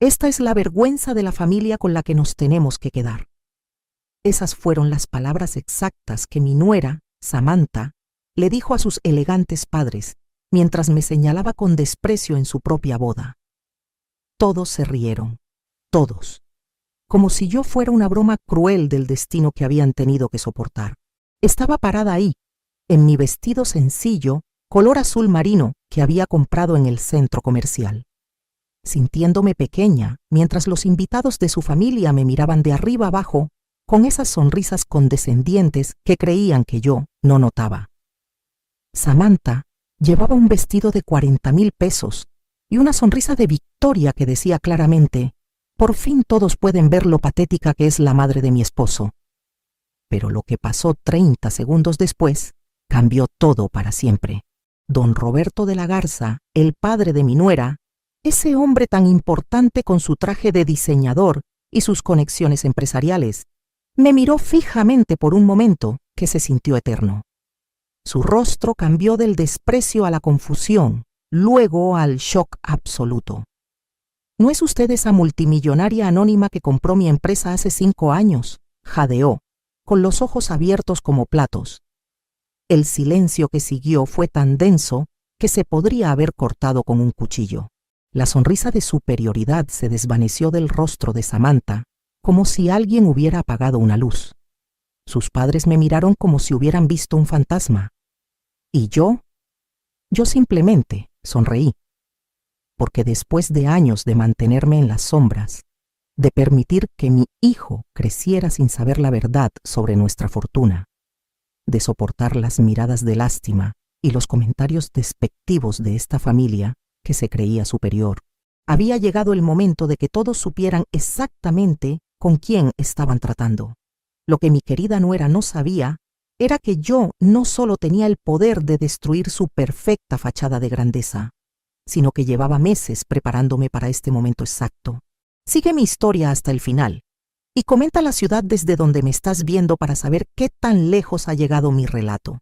Esta es la vergüenza de la familia con la que nos tenemos que quedar. Esas fueron las palabras exactas que mi nuera, Samantha, le dijo a sus elegantes padres, mientras me señalaba con desprecio en su propia boda. Todos se rieron, todos, como si yo fuera una broma cruel del destino que habían tenido que soportar. Estaba parada ahí, en mi vestido sencillo, color azul marino que había comprado en el centro comercial, sintiéndome pequeña, mientras los invitados de su familia me miraban de arriba abajo con esas sonrisas condescendientes que creían que yo no notaba. Samantha llevaba un vestido de 40,000 pesos y una sonrisa de victoria que decía claramente: por fin todos pueden ver lo patética que es la madre de mi esposo. Pero lo que pasó 30 segundos después cambió todo para siempre. Don Roberto de la Garza, el padre de mi nuera, ese hombre tan importante con su traje de diseñador y sus conexiones empresariales, me miró fijamente por un momento que se sintió eterno. Su rostro cambió del desprecio a la confusión, luego al shock absoluto. ¿No es usted esa multimillonaria anónima que compró mi empresa hace 5 años? Jadeó, con los ojos abiertos como platos. El silencio que siguió fue tan denso que se podría haber cortado con un cuchillo. La sonrisa de superioridad se desvaneció del rostro de Samantha, como si alguien hubiera apagado una luz. Sus padres me miraron como si hubieran visto un fantasma. ¿Y yo? Yo simplemente sonreí, porque después de años de mantenerme en las sombras, de permitir que mi hijo creciera sin saber la verdad sobre nuestra fortuna, de soportar las miradas de lástima y los comentarios despectivos de esta familia que se creía superior, había llegado el momento de que todos supieran exactamente con quién estaban tratando. Lo que mi querida nuera no sabía era que yo no solo tenía el poder de destruir su perfecta fachada de grandeza, sino que llevaba meses preparándome para este momento exacto. Sigue mi historia hasta el final y comenta la ciudad desde donde me estás viendo para saber qué tan lejos ha llegado mi relato.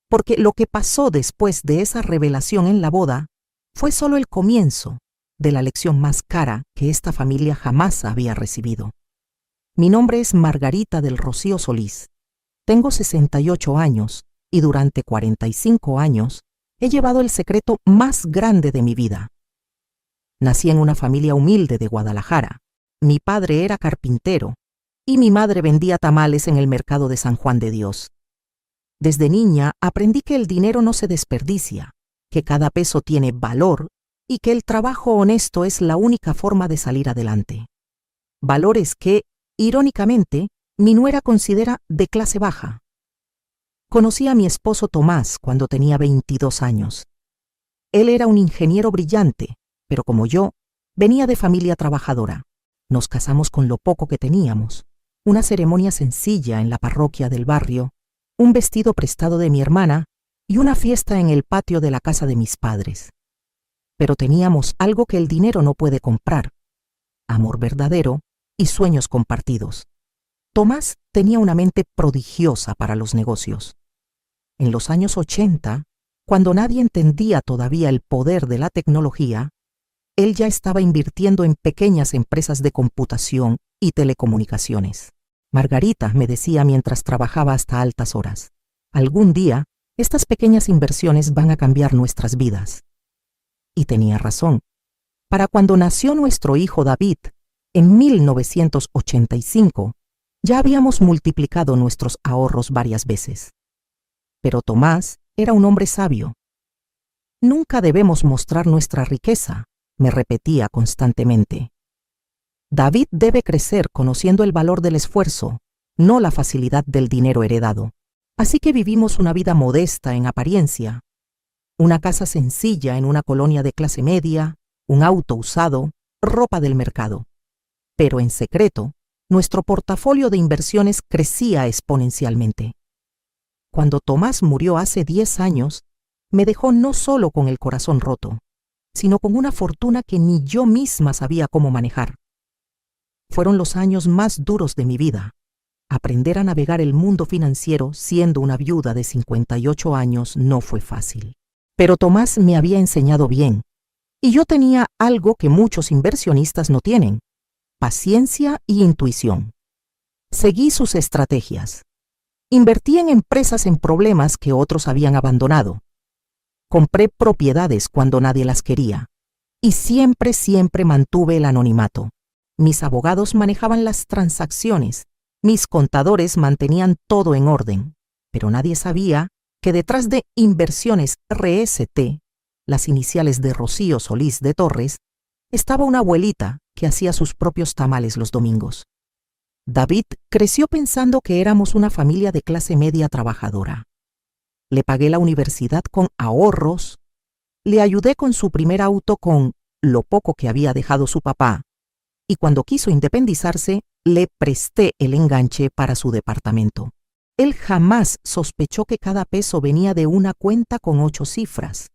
Porque lo que pasó después de esa revelación en la boda fue solo el comienzo de la lección más cara que esta familia jamás había recibido. Mi nombre es Margarita del Rocío Solís. Tengo 68 años y durante 45 años he llevado el secreto más grande de mi vida. Nací en una familia humilde de Guadalajara. Mi padre era carpintero y mi madre vendía tamales en el mercado de San Juan de Dios. Desde niña aprendí que el dinero no se desperdicia, que cada peso tiene valor y que el trabajo honesto es la única forma de salir adelante. Valores que, irónicamente, mi nuera considera de clase baja. Conocí a mi esposo Tomás cuando tenía 22 años. Él era un ingeniero brillante, pero como yo, venía de familia trabajadora. Nos casamos con lo poco que teníamos, una ceremonia sencilla en la parroquia del barrio, un vestido prestado de mi hermana y una fiesta en el patio de la casa de mis padres. Pero teníamos algo que el dinero no puede comprar: amor verdadero y sueños compartidos. Tomás tenía una mente prodigiosa para los negocios. En los años 80, cuando nadie entendía todavía el poder de la tecnología, él ya estaba invirtiendo en pequeñas empresas de computación y telecomunicaciones. Margarita, me decía mientras trabajaba hasta altas horas, algún día estas pequeñas inversiones van a cambiar nuestras vidas. Y tenía razón. Para cuando nació nuestro hijo David, en 1985, ya habíamos multiplicado nuestros ahorros varias veces. Pero Tomás era un hombre sabio. Nunca debemos mostrar nuestra riqueza, me repetía constantemente. David debe crecer conociendo el valor del esfuerzo, no la facilidad del dinero heredado. Así que vivimos una vida modesta en apariencia. Una casa sencilla en una colonia de clase media, un auto usado, ropa del mercado. Pero en secreto, nuestro portafolio de inversiones crecía exponencialmente. Cuando Tomás murió hace 10 años, me dejó no solo con el corazón roto, sino con una fortuna que ni yo misma sabía cómo manejar. Fueron los años más duros de mi vida. Aprender a navegar el mundo financiero siendo una viuda de 58 años no fue fácil. Pero Tomás me había enseñado bien. Y yo tenía algo que muchos inversionistas no tienen: paciencia y intuición. Seguí sus estrategias. Invertí en empresas en problemas que otros habían abandonado. Compré propiedades cuando nadie las quería. Y siempre mantuve el anonimato. Mis abogados manejaban las transacciones. Mis contadores mantenían todo en orden. Pero nadie sabía que detrás de Inversiones RST, las iniciales de Rocío Solís de Torres, estaba una abuelita que hacía sus propios tamales los domingos. David creció pensando que éramos una familia de clase media trabajadora. Le pagué la universidad con ahorros, le ayudé con su primer auto con lo poco que había dejado su papá, y cuando quiso independizarse, le presté el enganche para su departamento. Él jamás sospechó que cada peso venía de una cuenta con 8 cifras.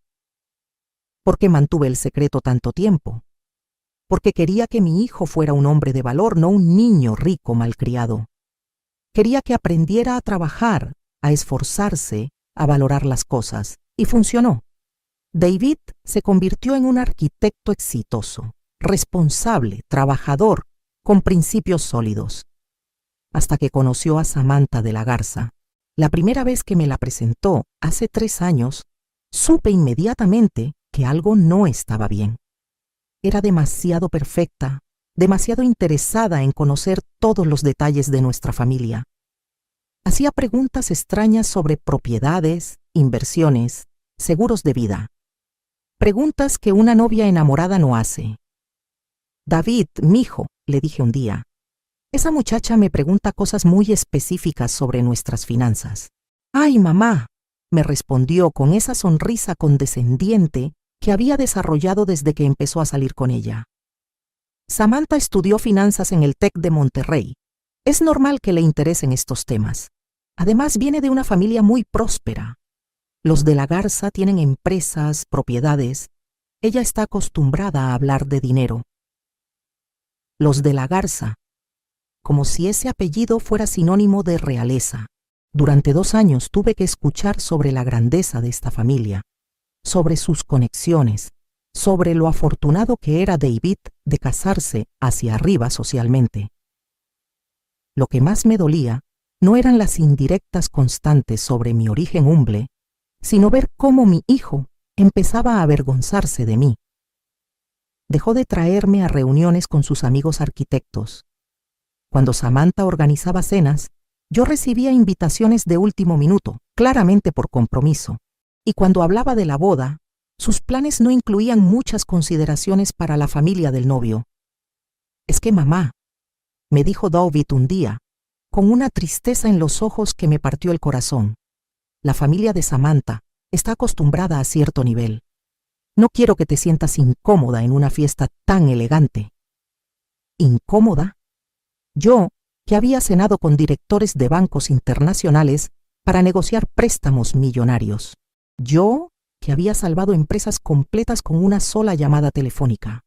¿Por qué mantuve el secreto tanto tiempo? Porque quería que mi hijo fuera un hombre de valor, no un niño rico malcriado. Quería que aprendiera a trabajar, a esforzarse, a valorar las cosas, y funcionó. David se convirtió en un arquitecto exitoso, responsable, trabajador, con principios sólidos. Hasta que conoció a Samantha de la Garza. La primera vez que me la presentó, hace 3 años, supe inmediatamente que algo no estaba bien. Era demasiado perfecta, demasiado interesada en conocer todos los detalles de nuestra familia. Hacía preguntas extrañas sobre propiedades, inversiones, seguros de vida. Preguntas que una novia enamorada no hace. David, mijo, le dije un día, esa muchacha me pregunta cosas muy específicas sobre nuestras finanzas. ¡Ay, mamá!, me respondió con esa sonrisa condescendiente que había desarrollado desde que empezó a salir con ella. Samantha estudió finanzas en el TEC de Monterrey. Es normal que le interesen estos temas. Además, viene de una familia muy próspera. Los de la Garza tienen empresas, propiedades. Ella está acostumbrada a hablar de dinero. Los de la Garza, como si ese apellido fuera sinónimo de realeza. Durante 2 años tuve que escuchar sobre la grandeza de esta familia, sobre sus conexiones, sobre lo afortunado que era David de casarse hacia arriba socialmente. Lo que más me dolía no eran las indirectas constantes sobre mi origen humble, sino ver cómo mi hijo empezaba a avergonzarse de mí. Dejó de traerme a reuniones con sus amigos arquitectos. Cuando Samantha organizaba cenas, yo recibía invitaciones de último minuto, claramente por compromiso. Y cuando hablaba de la boda, sus planes no incluían muchas consideraciones para la familia del novio. Es que mamá, me dijo David un día, con una tristeza en los ojos que me partió el corazón. La familia de Samantha está acostumbrada a cierto nivel. No quiero que te sientas incómoda en una fiesta tan elegante. ¿Incómoda? Yo, que había cenado con directores de bancos internacionales para negociar préstamos millonarios. Yo, que había salvado empresas completas con una sola llamada telefónica.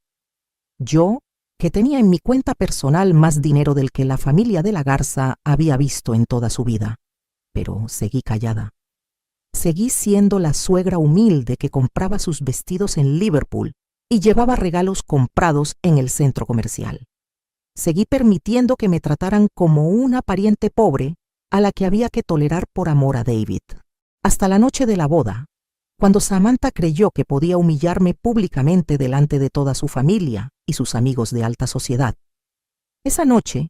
Yo, que tenía en mi cuenta personal más dinero del que la familia de la Garza había visto en toda su vida. Pero seguí callada. Seguí siendo la suegra humilde que compraba sus vestidos en Liverpool y llevaba regalos comprados en el centro comercial. Seguí permitiendo que me trataran como una pariente pobre a la que había que tolerar por amor a David. Hasta la noche de la boda, cuando Samantha creyó que podía humillarme públicamente delante de toda su familia y sus amigos de alta sociedad. Esa noche,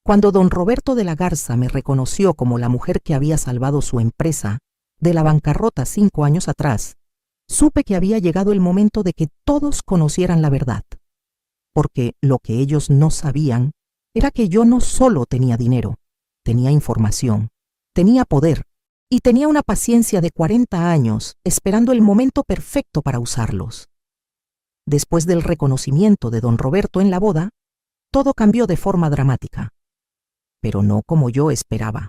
cuando don Roberto de la Garza me reconoció como la mujer que había salvado su empresa de la bancarrota 5 años atrás, supe que había llegado el momento de que todos conocieran la verdad. Porque lo que ellos no sabían era que yo no solo tenía dinero, tenía información, tenía poder y tenía una paciencia de 40 años esperando el momento perfecto para usarlos. Después del reconocimiento de don Roberto en la boda, todo cambió de forma dramática, pero no como yo esperaba.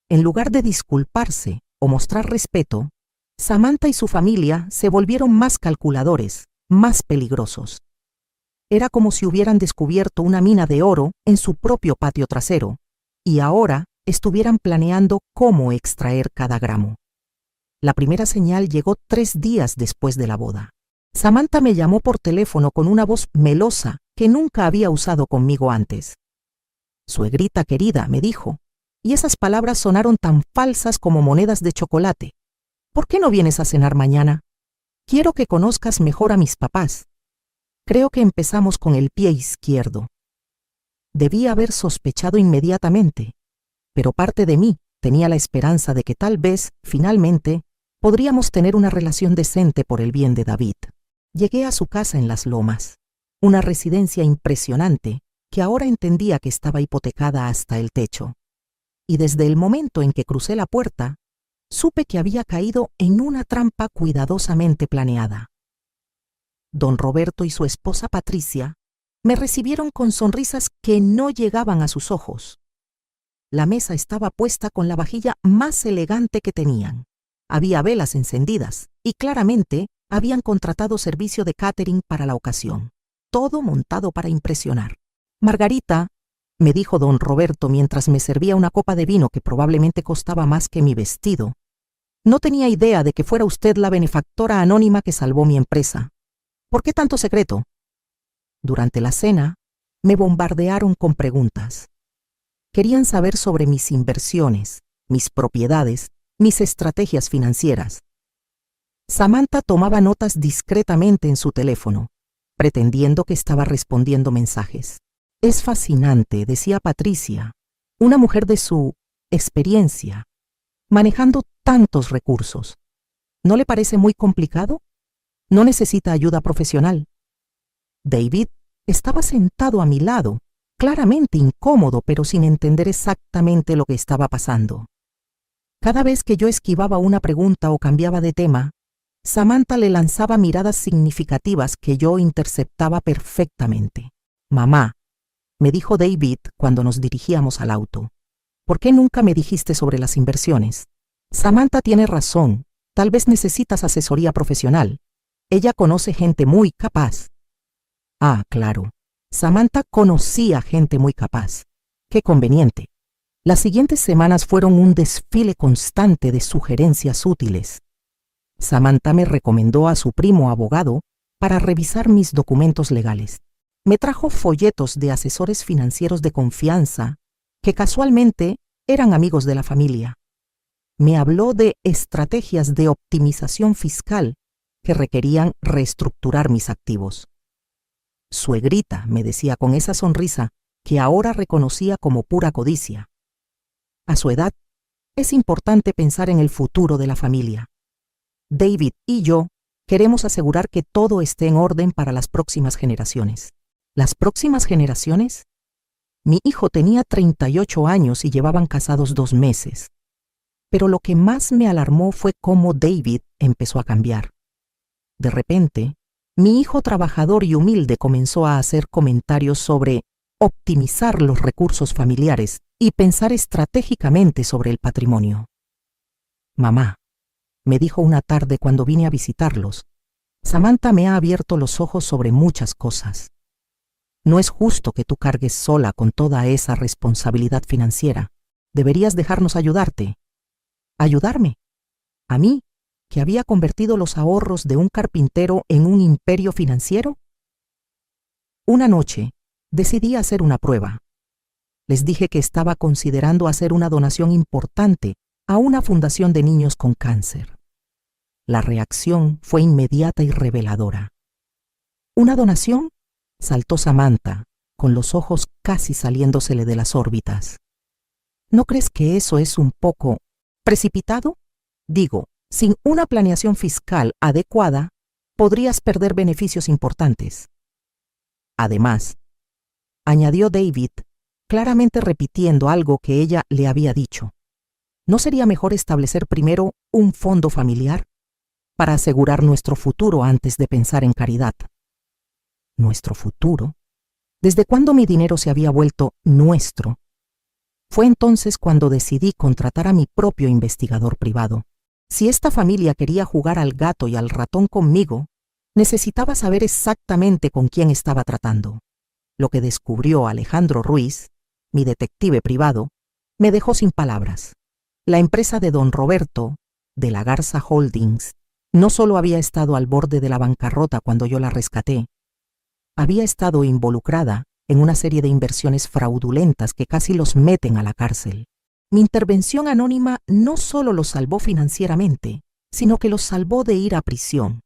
En lugar de disculparse o mostrar respeto, Samantha y su familia se volvieron más calculadores, más peligrosos. Era como si hubieran descubierto una mina de oro en su propio patio trasero y ahora estuvieran planeando cómo extraer cada gramo. La primera señal llegó 3 días después de la boda. Samantha me llamó por teléfono con una voz melosa que nunca había usado conmigo antes. Suegrita querida, me dijo, y esas palabras sonaron tan falsas como monedas de chocolate. ¿Por qué no vienes a cenar mañana? Quiero que conozcas mejor a mis papás. Creo que empezamos con el pie izquierdo. Debí haber sospechado inmediatamente, pero parte de mí tenía la esperanza de que tal vez, finalmente, podríamos tener una relación decente por el bien de David. Llegué a su casa en Las Lomas, una residencia impresionante que ahora entendía que estaba hipotecada hasta el techo. Y desde el momento en que crucé la puerta, supe que había caído en una trampa cuidadosamente planeada. Don Roberto y su esposa Patricia me recibieron con sonrisas que no llegaban a sus ojos. La mesa estaba puesta con la vajilla más elegante que tenían. Había velas encendidas y claramente habían contratado servicio de catering para la ocasión. Todo montado para impresionar. Margarita, me dijo don Roberto mientras me servía una copa de vino que probablemente costaba más que mi vestido, no tenía idea de que fuera usted la benefactora anónima que salvó mi empresa. ¿Por qué tanto secreto? Durante la cena, me bombardearon con preguntas. Querían saber sobre mis inversiones, mis propiedades, mis estrategias financieras. Samantha tomaba notas discretamente en su teléfono, pretendiendo que estaba respondiendo mensajes. Es fascinante, decía Patricia, una mujer de su experiencia, manejando tantos recursos. ¿No le parece muy complicado? ¿No necesita ayuda profesional? David estaba sentado a mi lado, claramente incómodo, pero sin entender exactamente lo que estaba pasando. Cada vez que yo esquivaba una pregunta o cambiaba de tema, Samantha le lanzaba miradas significativas que yo interceptaba perfectamente. Mamá, me dijo David cuando nos dirigíamos al auto, ¿por qué nunca me dijiste sobre las inversiones? Samantha tiene razón, tal vez necesitas asesoría profesional. Ella conoce gente muy capaz. Ah, claro. Samantha conocía gente muy capaz. Qué conveniente. Las siguientes semanas fueron un desfile constante de sugerencias útiles. Samantha me recomendó a su primo abogado para revisar mis documentos legales. Me trajo folletos de asesores financieros de confianza que casualmente eran amigos de la familia. Me habló de estrategias de optimización fiscal que requerían reestructurar mis activos. Suegrita, me decía con esa sonrisa que ahora reconocía como pura codicia. A su edad, es importante pensar en el futuro de la familia. David y yo queremos asegurar que todo esté en orden para las próximas generaciones. ¿Las próximas generaciones? Mi hijo tenía 38 años y llevaban casados 2 meses. Pero lo que más me alarmó fue cómo David empezó a cambiar. De repente, mi hijo trabajador y humilde comenzó a hacer comentarios sobre optimizar los recursos familiares y pensar estratégicamente sobre el patrimonio. Mamá, me dijo una tarde cuando vine a visitarlos, Samantha me ha abierto los ojos sobre muchas cosas. No es justo que tú cargues sola con toda esa responsabilidad financiera. Deberías dejarnos ayudarte. ¿Ayudarme? ¿A mí, que había convertido los ahorros de un carpintero en un imperio financiero? Una noche, decidí hacer una prueba. Les dije que estaba considerando hacer una donación importante a una fundación de niños con cáncer. La reacción fue inmediata y reveladora. ¿Una donación? Saltó Samantha, con los ojos casi saliéndosele de las órbitas. ¿No crees que eso es un poco precipitado? Digo, sin una planeación fiscal adecuada, podrías perder beneficios importantes. Además, añadió David, claramente repitiendo algo que ella le había dicho, ¿no sería mejor establecer primero un fondo familiar para asegurar nuestro futuro antes de pensar en caridad? ¿Nuestro futuro? ¿Desde cuándo mi dinero se había vuelto nuestro? Fue entonces cuando decidí contratar a mi propio investigador privado. Si esta familia quería jugar al gato y al ratón conmigo, necesitaba saber exactamente con quién estaba tratando. Lo que descubrió Alejandro Ruiz, mi detective privado, me dejó sin palabras. La empresa de don Roberto, de la Garza Holdings, No solo había estado al borde de la bancarrota cuando yo la rescaté, había estado involucrada en una serie de inversiones fraudulentas que casi los meten a la cárcel. Mi intervención anónima no solo los salvó financieramente, sino que los salvó de ir a prisión.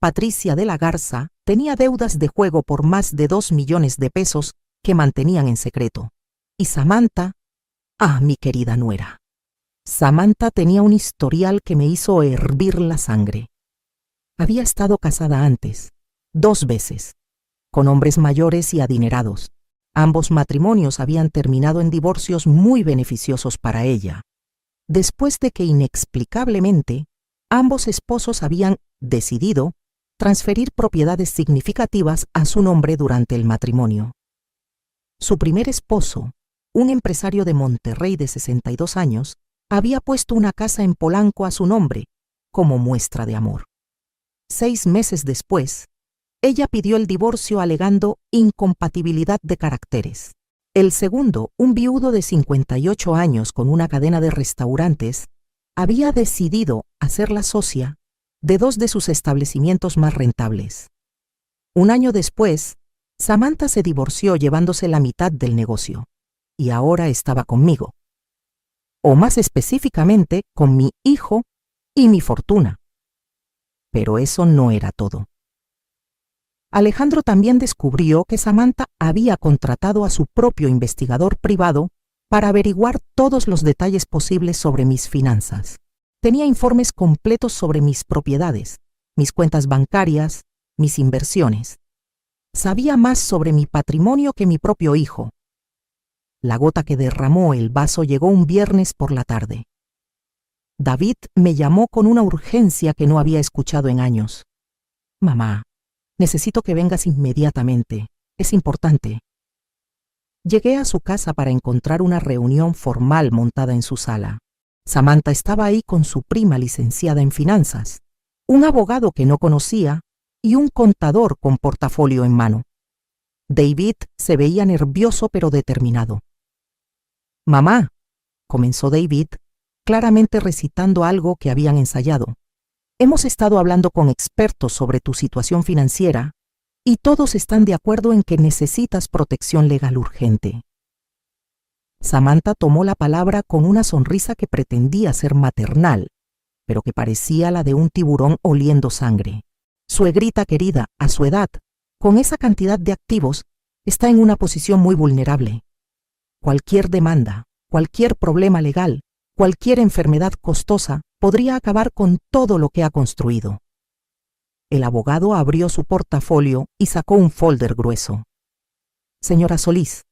Patricia de la Garza tenía deudas de juego por más de 2 millones de pesos que mantenían en secreto. Y Samantha, mi querida nuera. Samantha tenía un historial que me hizo hervir la sangre. Había estado casada antes, 2 veces, con hombres mayores y adinerados. Ambos matrimonios habían terminado en divorcios muy beneficiosos para ella, después de que inexplicablemente ambos esposos habían decidido transferir propiedades significativas a su nombre durante el matrimonio. Su primer esposo, un empresario de Monterrey de 62 años, había puesto una casa en Polanco a su nombre como muestra de amor. 6 meses después, ella pidió el divorcio alegando incompatibilidad de caracteres. El segundo, un viudo de 58 años con una cadena de restaurantes, había decidido hacerla socia de 2 de sus establecimientos más rentables. Un año después, Samantha se divorció llevándose la mitad del negocio, y ahora estaba conmigo. O más específicamente, con mi hijo y mi fortuna. Pero eso no era todo. Alejandro también descubrió que Samantha había contratado a su propio investigador privado para averiguar todos los detalles posibles sobre mis finanzas. Tenía informes completos sobre mis propiedades, mis cuentas bancarias, mis inversiones. Sabía más sobre mi patrimonio que mi propio hijo. La gota que derramó el vaso llegó un viernes por la tarde. David me llamó con una urgencia que no había escuchado en años. Mamá, necesito que vengas inmediatamente. Es importante. Llegué a su casa para encontrar una reunión formal montada en su sala. Samantha estaba ahí con su prima licenciada en finanzas, un abogado que no conocía y un contador con portafolio en mano. David se veía nervioso pero determinado. Mamá, comenzó David, claramente recitando algo que habían ensayado. Hemos estado hablando con expertos sobre tu situación financiera y todos están de acuerdo en que necesitas protección legal urgente. Samantha tomó la palabra con una sonrisa que pretendía ser maternal, pero que parecía la de un tiburón oliendo sangre. Suegrita querida, a su edad, con esa cantidad de activos, está en una posición muy vulnerable. Cualquier demanda, cualquier problema legal, cualquier enfermedad costosa podría acabar con todo lo que ha construido. El abogado abrió su portafolio y sacó un folder grueso. Señora Solís,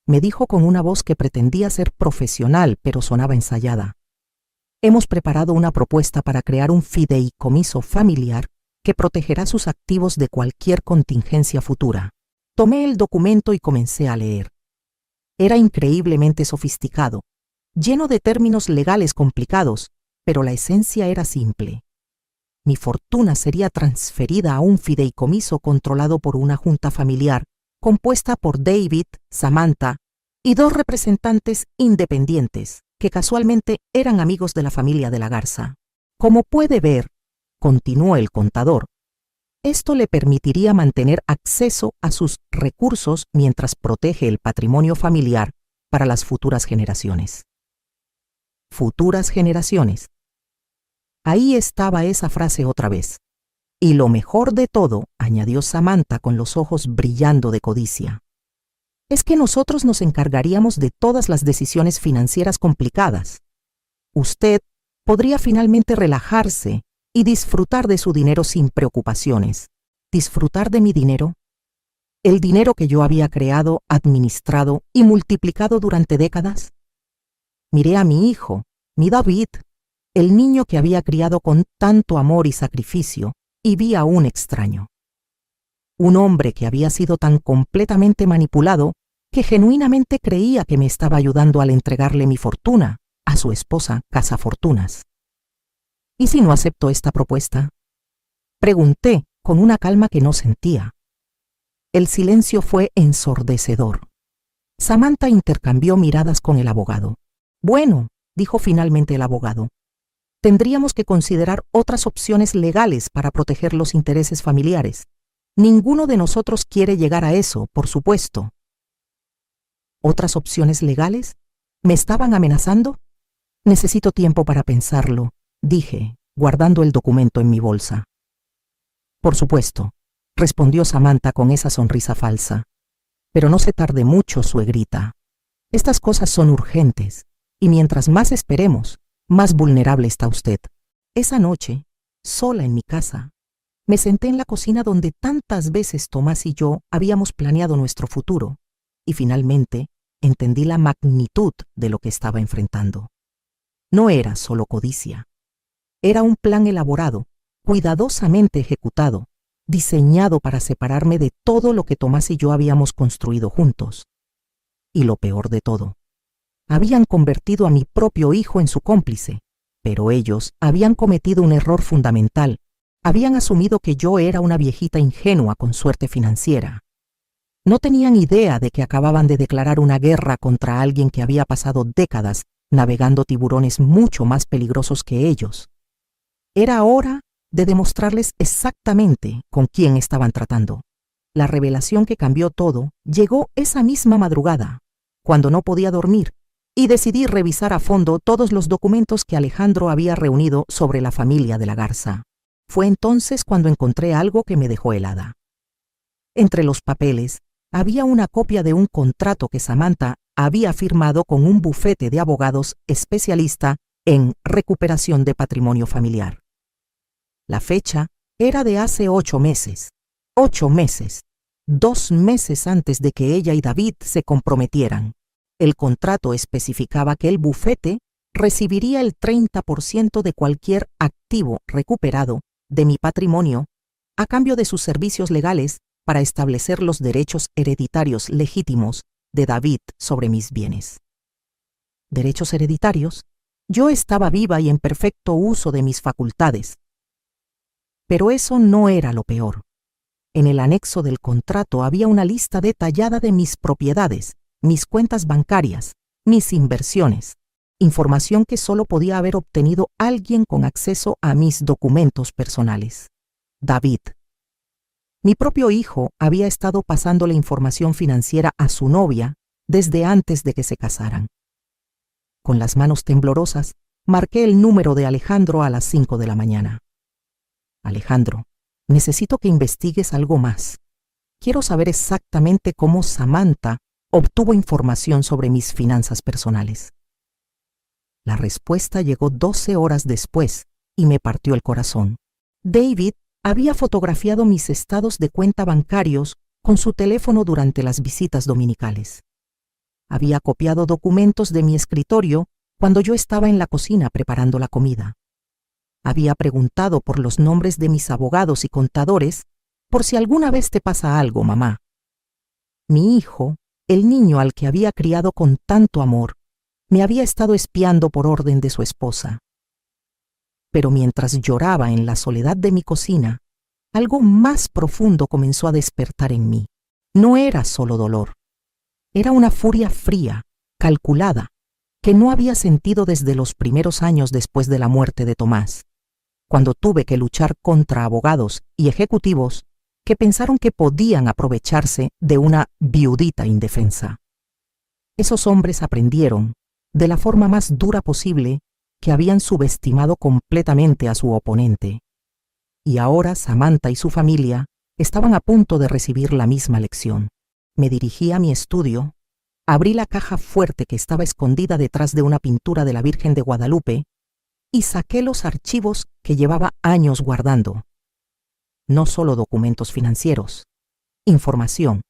me dijo con una voz que pretendía ser profesional, pero sonaba ensayada. Hemos preparado una propuesta para crear un fideicomiso familiar que protegerá sus activos de cualquier contingencia futura. Tomé el documento y comencé a leer. Era increíblemente sofisticado, lleno de términos legales complicados, pero la esencia era simple. Mi fortuna sería transferida a un fideicomiso controlado por una junta familiar compuesta por David, Samantha y 2 representantes independientes que casualmente eran amigos de la familia de la Garza. Como puede ver, continuó el contador, esto le permitiría mantener acceso a sus recursos mientras protege el patrimonio familiar para las futuras generaciones. Futuras generaciones. Ahí estaba esa frase otra vez. Y lo mejor de todo, añadió Samantha con los ojos brillando de codicia, es que nosotros nos encargaríamos de todas las decisiones financieras complicadas. Usted podría finalmente relajarse y disfrutar de su dinero sin preocupaciones. ¿Disfrutar de mi dinero? ¿El dinero que yo había creado, administrado y multiplicado durante décadas? Miré a mi hijo, mi David, el niño que había criado con tanto amor y sacrificio, y vi a un extraño. Un hombre que había sido tan completamente manipulado que genuinamente creía que me estaba ayudando al entregarle mi fortuna a su esposa Casafortunas. ¿Y si no acepto esta propuesta? Pregunté con una calma que no sentía. El silencio fue ensordecedor. Samantha intercambió miradas con el abogado. Bueno, dijo finalmente el abogado, Tendríamos que considerar otras opciones legales para proteger los intereses familiares. Ninguno de nosotros quiere llegar a eso, por supuesto. ¿Otras opciones legales? ¿Me estaban amenazando? Necesito tiempo para pensarlo, dije, guardando el documento en mi bolsa. Por supuesto, respondió Samantha con esa sonrisa falsa. Pero no se tarde mucho, suegrita. Estas cosas son urgentes, y mientras más esperemos, más vulnerable está usted. Esa noche, sola en mi casa, me senté en la cocina donde tantas veces Tomás y yo habíamos planeado nuestro futuro, y finalmente entendí la magnitud de lo que estaba enfrentando. No era solo codicia. Era un plan elaborado, cuidadosamente ejecutado, diseñado para separarme de todo lo que Tomás y yo habíamos construido juntos. Y lo peor de todo, habían convertido a mi propio hijo en su cómplice, pero ellos habían cometido un error fundamental. Habían asumido que yo era una viejita ingenua con suerte financiera. No tenían idea de que acababan de declarar una guerra contra alguien que había pasado décadas navegando tiburones mucho más peligrosos que ellos. Era hora de demostrarles exactamente con quién estaban tratando. La revelación que cambió todo llegó esa misma madrugada, cuando no podía dormir, y decidí revisar a fondo todos los documentos que Alejandro había reunido sobre la familia de la Garza. Fue entonces cuando encontré algo que me dejó helada. Entre los papeles había una copia de un contrato que Samantha había firmado con un bufete de abogados especialista en recuperación de patrimonio familiar. La fecha era de hace 8 meses. 8 meses. 2 meses antes de que ella y David se comprometieran. El contrato especificaba que el bufete recibiría el 30% de cualquier activo recuperado de mi patrimonio a cambio de sus servicios legales para establecer los derechos hereditarios legítimos de David sobre mis bienes. ¿Derechos hereditarios? Yo estaba viva y en perfecto uso de mis facultades. Pero eso no era lo peor. En el anexo del contrato había una lista detallada de mis propiedades, mis cuentas bancarias, mis inversiones, información que solo podía haber obtenido alguien con acceso a mis documentos personales. David. Mi propio hijo había estado pasándole información financiera a su novia desde antes de que se casaran. Con las manos temblorosas, marqué el número de Alejandro a las 5 de la mañana. Alejandro, necesito que investigues algo más. Quiero saber exactamente cómo Samantha obtuvo información sobre mis finanzas personales. La respuesta llegó 12 horas después y me partió el corazón. David había fotografiado mis estados de cuenta bancarios con su teléfono durante las visitas dominicales. Había copiado documentos de mi escritorio cuando yo estaba en la cocina preparando la comida. Había preguntado por los nombres de mis abogados y contadores por si alguna vez te pasa algo, mamá. Mi hijo, el niño al que había criado con tanto amor, me había estado espiando por orden de su esposa. Pero mientras lloraba en la soledad de mi cocina, algo más profundo comenzó a despertar en mí. No era solo dolor. Era una furia fría, calculada, que no había sentido desde los primeros años después de la muerte de Tomás, cuando tuve que luchar contra abogados y ejecutivos que pensaron que podían aprovecharse de una viudita indefensa. Esos hombres aprendieron, de la forma más dura posible, que habían subestimado completamente a su oponente. Y ahora Samantha y su familia estaban a punto de recibir la misma lección. Me dirigí a mi estudio, abrí la caja fuerte que estaba escondida detrás de una pintura de la Virgen de Guadalupe y saqué los archivos que llevaba años guardando. No solo documentos financieros, información.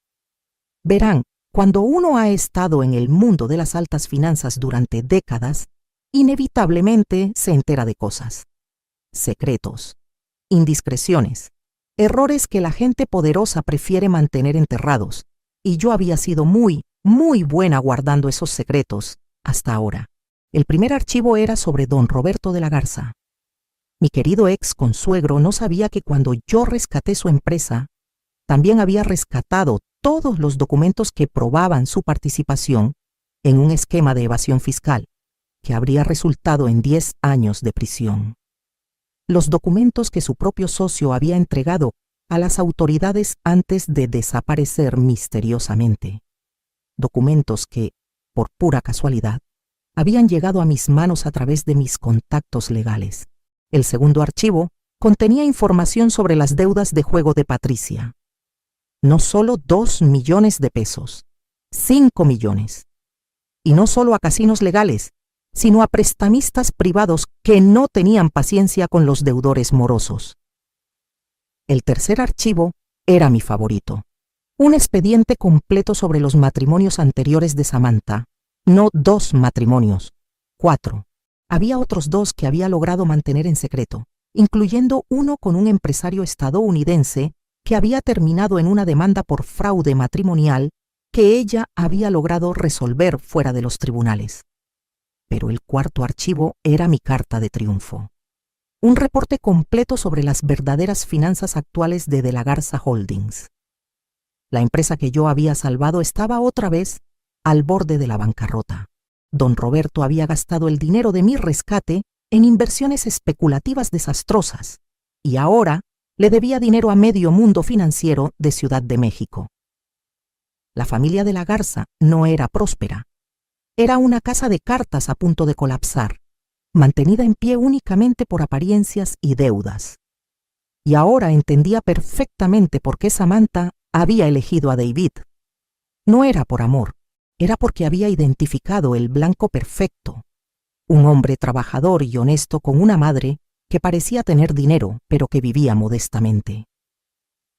Verán, cuando uno ha estado en el mundo de las altas finanzas durante décadas, inevitablemente se entera de cosas. Secretos, indiscreciones, errores que la gente poderosa prefiere mantener enterrados, y yo había sido muy buena guardando esos secretos hasta ahora. El primer archivo era sobre don Roberto de la Garza. Mi querido ex consuegro no sabía que cuando yo rescaté su empresa, también había rescatado todos los documentos que probaban su participación en un esquema de evasión fiscal, que habría resultado en 10 años de prisión. Los documentos que su propio socio había entregado a las autoridades antes de desaparecer misteriosamente. Documentos que, por pura casualidad, habían llegado a mis manos a través de mis contactos legales. El segundo archivo contenía información sobre las deudas de juego de Patricia. No solo 2 millones de pesos, 5 millones. Y no solo a casinos legales, sino a prestamistas privados que no tenían paciencia con los deudores morosos. El tercer archivo era mi favorito. Un expediente completo sobre los matrimonios anteriores de Samantha. No 2 matrimonios, 4. Había otros 2 que había logrado mantener en secreto, incluyendo uno con un empresario estadounidense que había terminado en una demanda por fraude matrimonial que ella había logrado resolver fuera de los tribunales. Pero el cuarto archivo era mi carta de triunfo. Un reporte completo sobre las verdaderas finanzas actuales de De la Garza Holdings. La empresa que yo había salvado estaba otra vez al borde de la bancarrota. Don Roberto había gastado el dinero de mi rescate en inversiones especulativas desastrosas y ahora le debía dinero a medio mundo financiero de Ciudad de México. La familia de la Garza no era próspera. Era una casa de cartas a punto de colapsar, mantenida en pie únicamente por apariencias y deudas. Y ahora entendía perfectamente por qué Samantha había elegido a David. No era por amor, era porque había identificado el blanco perfecto. Un hombre trabajador y honesto con una madre que parecía tener dinero, pero que vivía modestamente.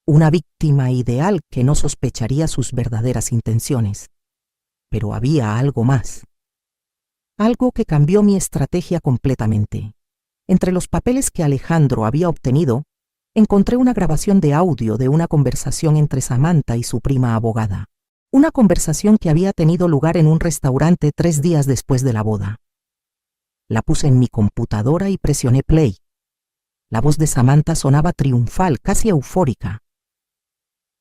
Una víctima ideal que no sospecharía sus verdaderas intenciones. Pero había algo más. Algo que cambió mi estrategia completamente. Entre los papeles que Alejandro había obtenido, encontré una grabación de audio de una conversación entre Samantha y su prima abogada. Una conversación que había tenido lugar en un restaurante 3 días después de la boda. La puse en mi computadora y presioné play. La voz de Samantha sonaba triunfal, casi eufórica.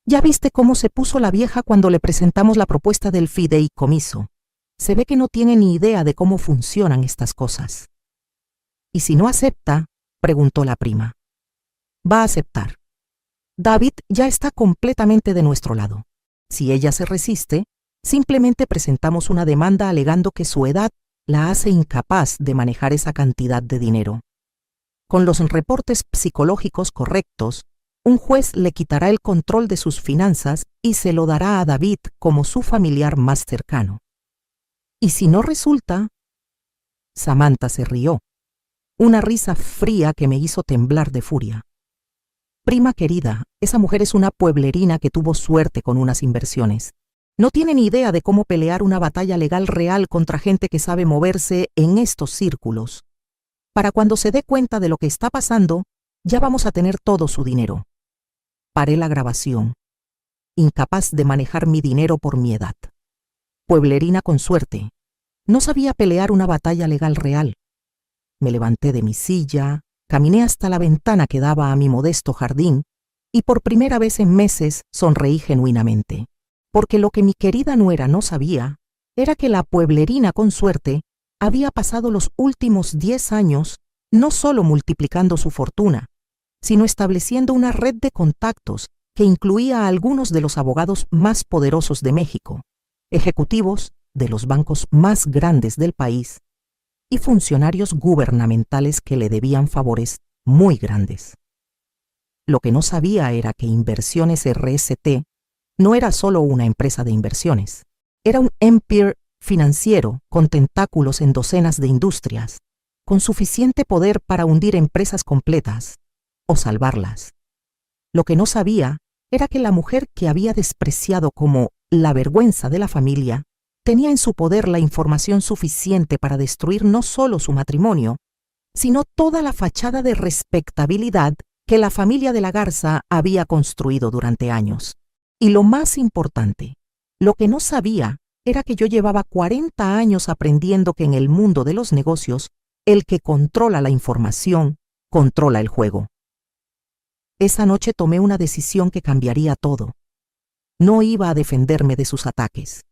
«¿Ya viste cómo se puso la vieja cuando le presentamos la propuesta del fideicomiso? Se ve que no tiene ni idea de cómo funcionan estas cosas». «¿Y si no acepta?», preguntó la prima. «Va a aceptar. David ya está completamente de nuestro lado. Si ella se resiste, simplemente presentamos una demanda alegando que su edad la hace incapaz de manejar esa cantidad de dinero. Con los reportes psicológicos correctos, un juez le quitará el control de sus finanzas y se lo dará a David como su familiar más cercano. ¿Y si no resulta?». Samantha se rió, una risa fría que me hizo temblar de furia. «Prima querida, esa mujer es una pueblerina que tuvo suerte con unas inversiones. No tiene ni idea de cómo pelear una batalla legal real contra gente que sabe moverse en estos círculos. Para cuando se dé cuenta de lo que está pasando, ya vamos a tener todo su dinero». Paré la grabación, incapaz de manejar mi dinero por mi edad. Pueblerina con suerte. No sabía pelear una batalla legal real. Me levanté de mi silla, caminé hasta la ventana que daba a mi modesto jardín y por primera vez en meses sonreí genuinamente. Porque lo que mi querida nuera no sabía era que la pueblerina con suerte había pasado los últimos 10 años no solo multiplicando su fortuna, sino estableciendo una red de contactos que incluía a algunos de los abogados más poderosos de México, ejecutivos de los bancos más grandes del país y funcionarios gubernamentales que le debían favores muy grandes. Lo que no sabía era que Inversiones RST no era solo una empresa de inversiones, era un empire financiero con tentáculos en docenas de industrias, con suficiente poder para hundir empresas completas o salvarlas. Lo que no sabía era que la mujer que había despreciado como la vergüenza de la familia tenía en su poder la información suficiente para destruir no solo su matrimonio, sino toda la fachada de respetabilidad que la familia de la Garza había construido durante años. Y lo más importante, lo que no sabía era que yo llevaba 40 años aprendiendo que en el mundo de los negocios, el que controla la información, controla el juego. Esa noche tomé una decisión que cambiaría todo. No iba a defenderme de sus ataques.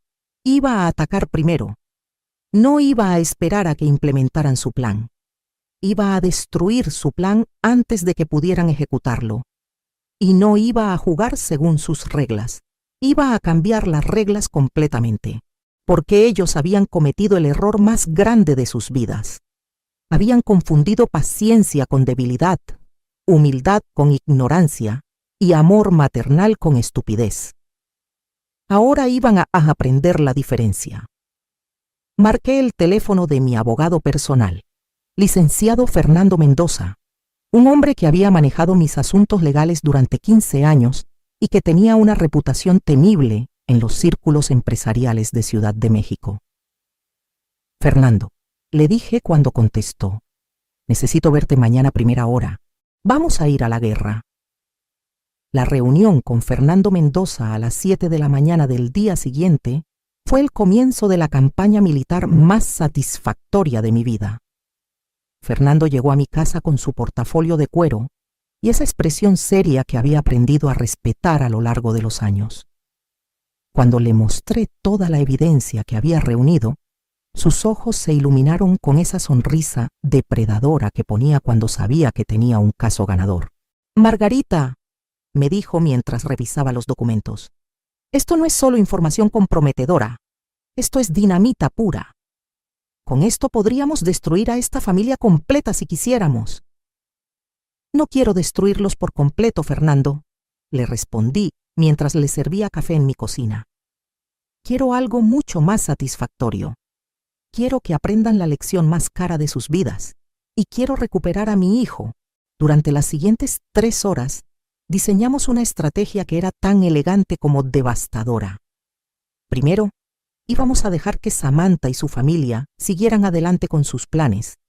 Iba a atacar primero. No iba a esperar a que implementaran su plan. Iba a destruir su plan antes de que pudieran ejecutarlo. Y no iba a jugar según sus reglas. Iba a cambiar las reglas completamente, porque ellos habían cometido el error más grande de sus vidas. Habían confundido paciencia con debilidad, humildad con ignorancia y amor maternal con estupidez. Ahora iban a aprender la diferencia. Marqué el teléfono de mi abogado personal, licenciado Fernando Mendoza, un hombre que había manejado mis asuntos legales durante 15 años y que tenía una reputación temible en los círculos empresariales de Ciudad de México. Fernando, le dije cuando contestó, necesito verte mañana a primera hora. Vamos a ir a la guerra. La reunión con Fernando Mendoza a las 7 de la mañana del día siguiente fue el comienzo de la campaña militar más satisfactoria de mi vida. Fernando llegó a mi casa con su portafolio de cuero y esa expresión seria que había aprendido a respetar a lo largo de los años. Cuando le mostré toda la evidencia que había reunido, sus ojos se iluminaron con esa sonrisa depredadora que ponía cuando sabía que tenía un caso ganador. «Margarita», me dijo mientras revisaba los documentos, «esto no es solo información comprometedora, esto es dinamita pura. Con esto podríamos destruir a esta familia completa si quisiéramos». «No quiero destruirlos por completo, Fernando», le respondí mientras le servía café en mi cocina. «Quiero algo mucho más satisfactorio. Quiero que aprendan la lección más cara de sus vidas y quiero recuperar a mi hijo». Durante las siguientes 3 horas, diseñamos una estrategia que era tan elegante como devastadora. Primero, íbamos a dejar que Samantha y su familia siguieran adelante con sus planes.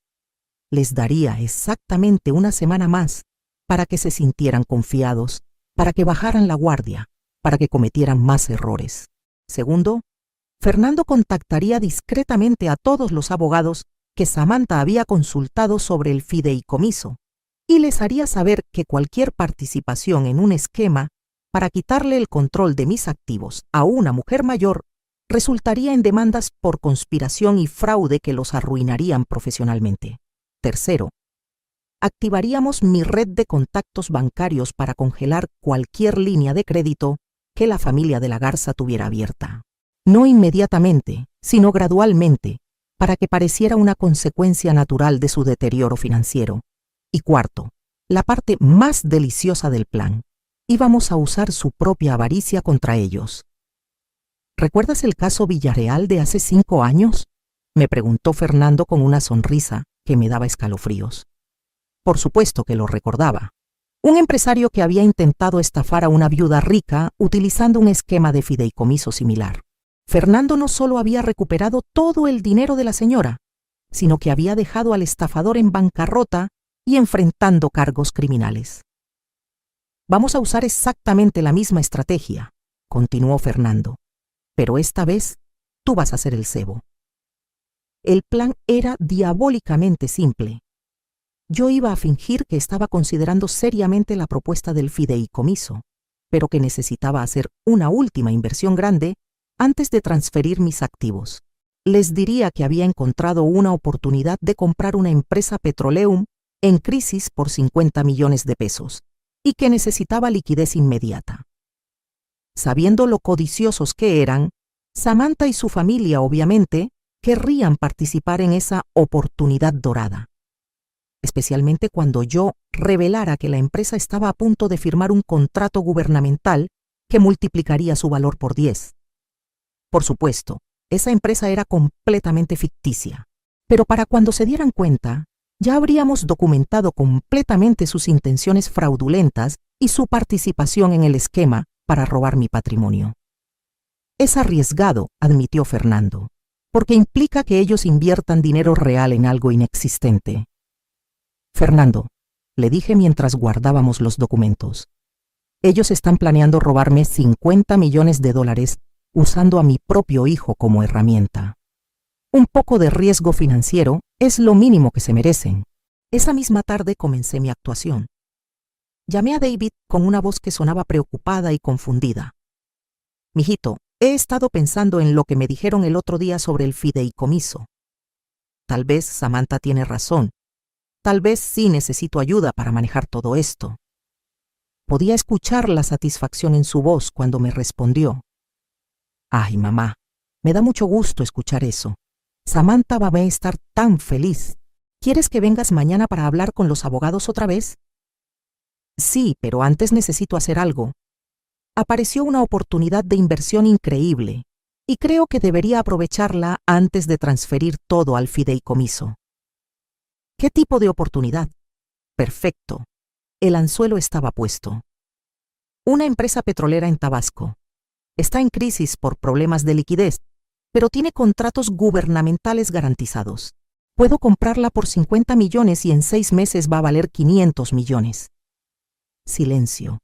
Les daría exactamente una semana más para que se sintieran confiados, para que bajaran la guardia, para que cometieran más errores. Segundo, Fernando contactaría discretamente a todos los abogados que Samantha había consultado sobre el fideicomiso y les haría saber que cualquier participación en un esquema para quitarle el control de mis activos a una mujer mayor resultaría en demandas por conspiración y fraude que los arruinarían profesionalmente. Tercero, activaríamos mi red de contactos bancarios para congelar cualquier línea de crédito que la familia de la Garza tuviera abierta. No inmediatamente, sino gradualmente, para que pareciera una consecuencia natural de su deterioro financiero. Y cuarto, la parte más deliciosa del plan, íbamos a usar su propia avaricia contra ellos. ¿Recuerdas el caso Villarreal de hace 5 años? Me preguntó Fernando con una sonrisa que me daba escalofríos. Por supuesto que lo recordaba. Un empresario que había intentado estafar a una viuda rica utilizando un esquema de fideicomiso similar. Fernando no solo había recuperado todo el dinero de la señora, sino que había dejado al estafador en bancarrota y enfrentando cargos criminales. «Vamos a usar exactamente la misma estrategia», continuó Fernando, «pero esta vez tú vas a ser el cebo». El plan era diabólicamente simple. Yo iba a fingir que estaba considerando seriamente la propuesta del fideicomiso, pero que necesitaba hacer una última inversión grande antes de transferir mis activos. Les diría que había encontrado una oportunidad de comprar una empresa Petroleum en crisis por 50 millones de pesos y que necesitaba liquidez inmediata. Sabiendo lo codiciosos que eran, Samantha y su familia obviamente querrían participar en esa oportunidad dorada, especialmente cuando yo revelara que la empresa estaba a punto de firmar un contrato gubernamental que multiplicaría su valor por 10. Por supuesto, esa empresa era completamente ficticia, pero para cuando se dieran cuenta, ya habríamos documentado completamente sus intenciones fraudulentas y su participación en el esquema para robar mi patrimonio. Es arriesgado, admitió Fernando, porque implica que ellos inviertan dinero real en algo inexistente. Fernando, le dije mientras guardábamos los documentos, ellos están planeando robarme $50 millones usando a mi propio hijo como herramienta. Un poco de riesgo financiero es lo mínimo que se merecen. Esa misma tarde comencé mi actuación. Llamé a David con una voz que sonaba preocupada y confundida. «Mijito, he estado pensando en lo que me dijeron el otro día sobre el fideicomiso. tal vez Samantha tiene razón. Tal vez sí necesito ayuda para manejar todo esto. Podía escuchar la satisfacción en su voz cuando me respondió. Ay, mamá, me da mucho gusto escuchar eso. Samantha va a estar tan feliz. ¿Quieres que vengas mañana para hablar con los abogados otra vez? Sí, pero antes necesito hacer algo. Apareció una oportunidad de inversión increíble y creo que debería aprovecharla antes de transferir todo al fideicomiso. ¿Qué tipo de oportunidad? Perfecto. El anzuelo estaba puesto. Una empresa petrolera en Tabasco. Está en crisis por problemas de liquidez, pero tiene contratos gubernamentales garantizados. Puedo comprarla por 50 millones y en 6 meses va a valer 500 millones. Silencio.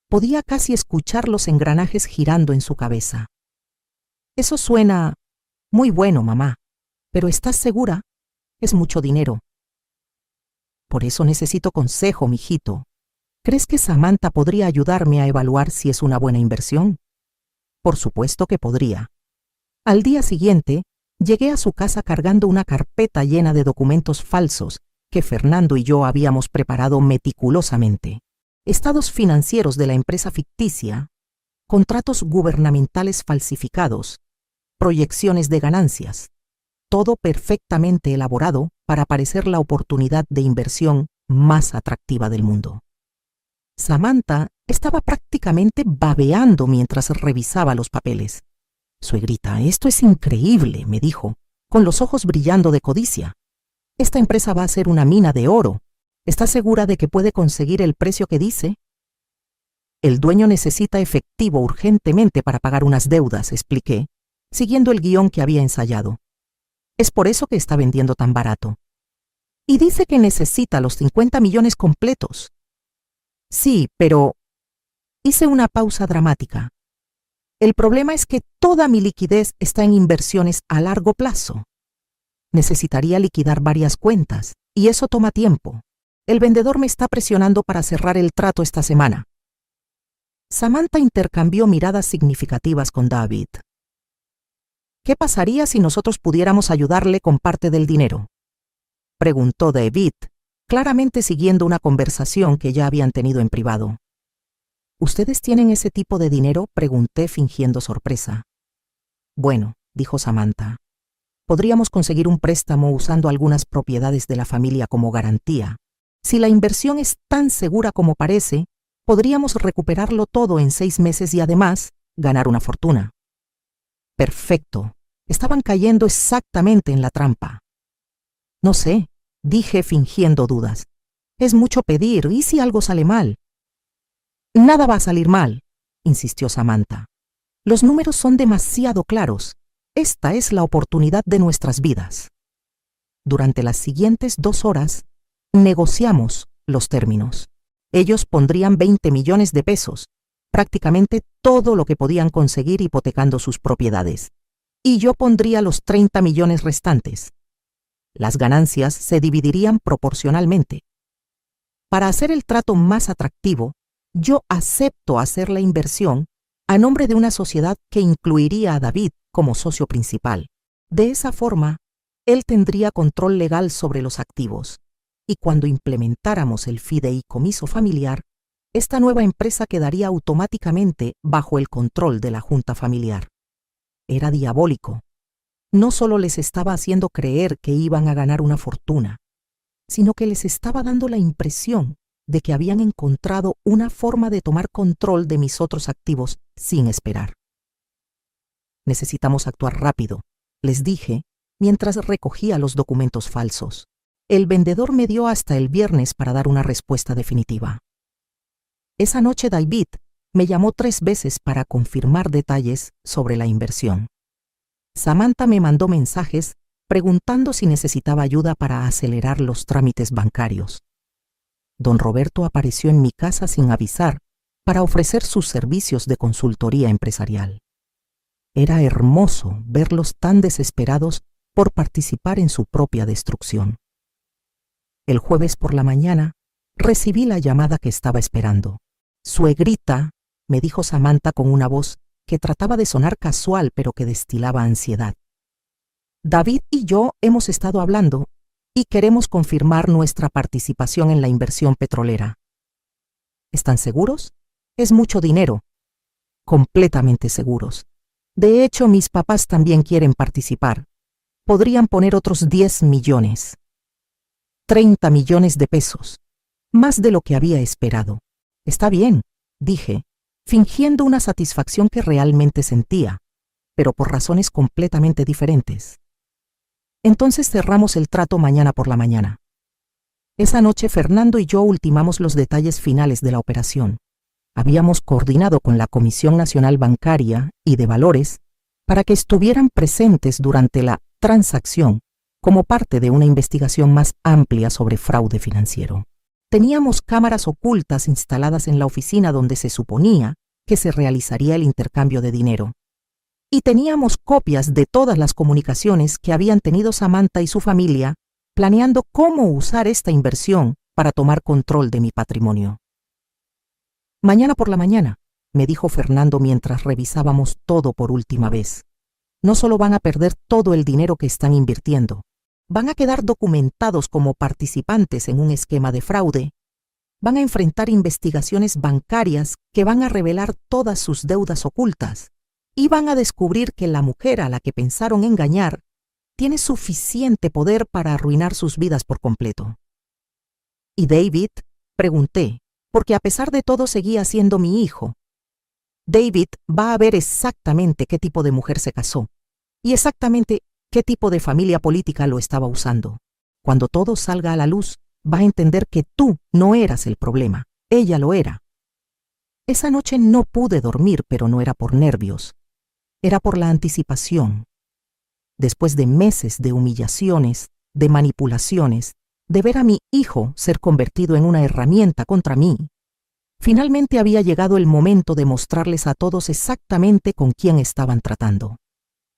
Podía casi escuchar los engranajes girando en su cabeza. Eso suena muy bueno, mamá, pero ¿estás segura? Es mucho dinero. Por eso necesito consejo, mijito. ¿Crees que Samantha podría ayudarme a evaluar si es una buena inversión? Por supuesto que podría. Al día siguiente, llegué a su casa cargando una carpeta llena de documentos falsos que Fernando y yo habíamos preparado meticulosamente. Estados financieros de la empresa ficticia, contratos gubernamentales falsificados, proyecciones de ganancias, todo perfectamente elaborado para parecer la oportunidad de inversión más atractiva del mundo. Samantha estaba prácticamente babeando mientras revisaba los papeles. Suegrita, esto es increíble, me dijo, con los ojos brillando de codicia. Esta empresa va a ser una mina de oro. ¿Estás segura de que puede conseguir el precio que dice? El dueño necesita efectivo urgentemente para pagar unas deudas, expliqué, siguiendo el guión que había ensayado. Es por eso que está vendiendo tan barato. Y dice que necesita los 50 millones completos. Sí, pero... Hice una pausa dramática. El problema es que toda mi liquidez está en inversiones a largo plazo. Necesitaría liquidar varias cuentas, y eso toma tiempo. El vendedor me está presionando para cerrar el trato esta semana. Samantha intercambió miradas significativas con David. ¿Qué pasaría si nosotros pudiéramos ayudarle con parte del dinero? Preguntó David, claramente siguiendo una conversación que ya habían tenido en privado. ¿Ustedes tienen ese tipo de dinero?, pregunté fingiendo sorpresa. Bueno, dijo Samantha, podríamos conseguir un préstamo usando algunas propiedades de la familia como garantía. Si la inversión es tan segura como parece, podríamos recuperarlo todo en 6 meses y además ganar una fortuna. Perfecto. Estaban cayendo exactamente en la trampa. No sé, dije fingiendo dudas. Es mucho pedir, ¿y si algo sale mal? Nada va a salir mal, insistió Samantha. Los números son demasiado claros. Esta es la oportunidad de nuestras vidas. Durante las siguientes 2 horas, negociamos los términos. Ellos pondrían 20 millones de pesos, prácticamente todo lo que podían conseguir hipotecando sus propiedades. Y yo pondría los 30 millones restantes. Las ganancias se dividirían proporcionalmente. Para hacer el trato más atractivo, yo acepto hacer la inversión a nombre de una sociedad que incluiría a David como socio principal. De esa forma, él tendría control legal sobre los activos. Y cuando implementáramos el fideicomiso familiar, esta nueva empresa quedaría automáticamente bajo el control de la junta familiar. Era diabólico. No solo les estaba haciendo creer que iban a ganar una fortuna, sino que les estaba dando la impresión de que habían encontrado una forma de tomar control de mis otros activos sin esperar. Necesitamos actuar rápido, les dije, mientras recogía los documentos falsos. El vendedor me dio hasta el viernes para dar una respuesta definitiva. Esa noche David me llamó 3 veces para confirmar detalles sobre la inversión. Samantha me mandó mensajes preguntando si necesitaba ayuda para acelerar los trámites bancarios. Don Roberto apareció en mi casa sin avisar para ofrecer sus servicios de consultoría empresarial. Era hermoso verlos tan desesperados por participar en su propia destrucción. El jueves por la mañana recibí la llamada que estaba esperando. «Suegrita», me dijo Samantha con una voz que trataba de sonar casual pero que destilaba ansiedad. David y yo hemos estado hablando y queremos confirmar nuestra participación en la inversión petrolera. ¿Están seguros? Es mucho dinero. Completamente seguros. De hecho, mis papás también quieren participar. Podrían poner otros 10 millones. 30 millones de pesos. Más de lo que había esperado. Está bien, dije, fingiendo una satisfacción que realmente sentía, pero por razones completamente diferentes. Entonces cerramos el trato mañana por la mañana. Esa noche Fernando y yo ultimamos los detalles finales de la operación. Habíamos coordinado con la Comisión Nacional Bancaria y de Valores para que estuvieran presentes durante la transacción como parte de una investigación más amplia sobre fraude financiero. Teníamos cámaras ocultas instaladas en la oficina donde se suponía que se realizaría el intercambio de dinero. Y teníamos copias de todas las comunicaciones que habían tenido Samantha y su familia planeando cómo usar esta inversión para tomar control de mi patrimonio. Mañana por la mañana, me dijo Fernando mientras revisábamos todo por última vez. No solo van a perder todo el dinero que están invirtiendo, van a quedar documentados como participantes en un esquema de fraude, van a enfrentar investigaciones bancarias que van a revelar todas sus deudas ocultas y van a descubrir que la mujer a la que pensaron engañar tiene suficiente poder para arruinar sus vidas por completo. ¿Y David? Pregunté, porque a pesar de todo seguía siendo mi hijo. David va a ver exactamente qué tipo de mujer se casó y exactamente qué tipo de familia política lo estaba usando. Cuando todo salga a la luz, va a entender que tú no eras el problema, ella lo era. Esa noche no pude dormir, pero no era por nervios, era por la anticipación. Después de meses de humillaciones, de manipulaciones, de ver a mi hijo ser convertido en una herramienta contra mí, finalmente había llegado el momento de mostrarles a todos exactamente con quién estaban tratando.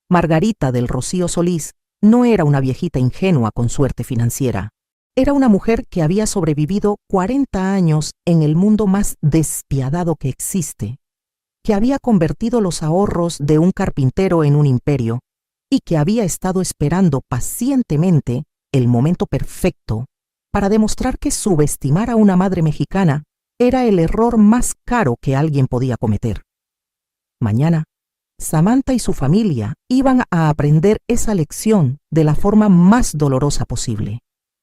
Margarita del Rocío Solís no era una viejita ingenua con suerte financiera. Era una mujer que había sobrevivido 40 años en el mundo más despiadado que existe, que había convertido los ahorros de un carpintero en un imperio y que había estado esperando pacientemente el momento perfecto para demostrar que subestimar a una madre mexicana era el error más caro que alguien podía cometer. Mañana, Samantha y su familia iban a aprender esa lección de la forma más dolorosa posible,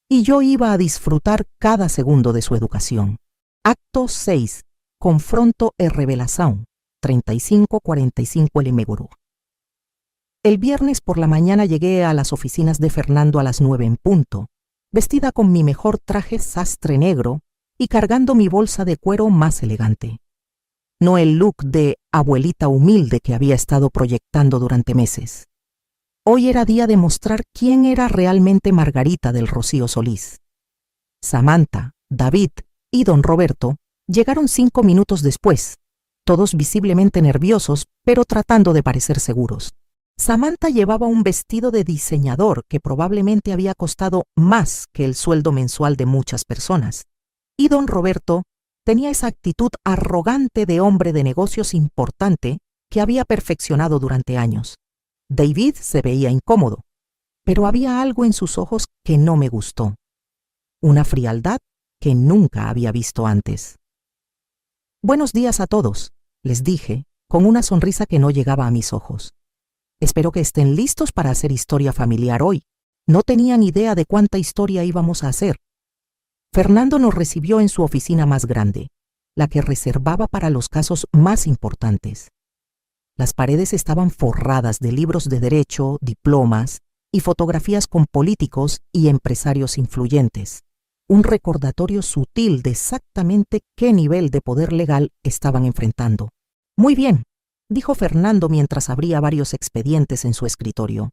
y yo iba a disfrutar cada segundo de su educación. Acto 6. Confronto e revelación. 3545 Elemeguru. El viernes por la mañana llegué a las oficinas de Fernando a las 9 en punto, vestida con mi mejor traje sastre negro y cargando mi bolsa de cuero más elegante. No el look de abuelita humilde que había estado proyectando durante meses. Hoy era día de mostrar quién era realmente Margarita del Rocío Solís. Samantha, David y don Roberto llegaron 5 minutos después, todos visiblemente nerviosos, pero tratando de parecer seguros. Samantha llevaba un vestido de diseñador que probablemente había costado más que el sueldo mensual de muchas personas, y don Roberto tenía esa actitud arrogante de hombre de negocios importante que había perfeccionado durante años. David se veía incómodo, pero había algo en sus ojos que no me gustó. Una frialdad que nunca había visto antes. Buenos días a todos, les dije, con una sonrisa que no llegaba a mis ojos. Espero que estén listos para hacer historia familiar hoy. No tenían idea de cuánta historia íbamos a hacer. Fernando nos recibió en su oficina más grande, la que reservaba para los casos más importantes. Las paredes estaban forradas de libros de derecho, diplomas y fotografías con políticos y empresarios influyentes. Un recordatorio sutil de exactamente qué nivel de poder legal estaban enfrentando. Muy bien, dijo Fernando mientras abría varios expedientes en su escritorio.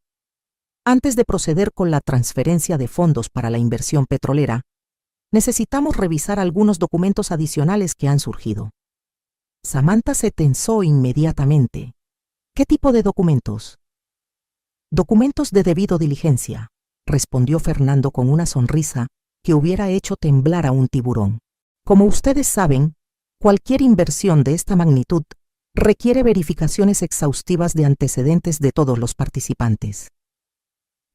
Antes de proceder con la transferencia de fondos para la inversión petrolera, necesitamos revisar algunos documentos adicionales que han surgido. Samantha se tensó inmediatamente. ¿Qué tipo de documentos? Documentos de debido diligencia, respondió Fernando con una sonrisa que hubiera hecho temblar a un tiburón. Como ustedes saben, cualquier inversión de esta magnitud requiere verificaciones exhaustivas de antecedentes de todos los participantes.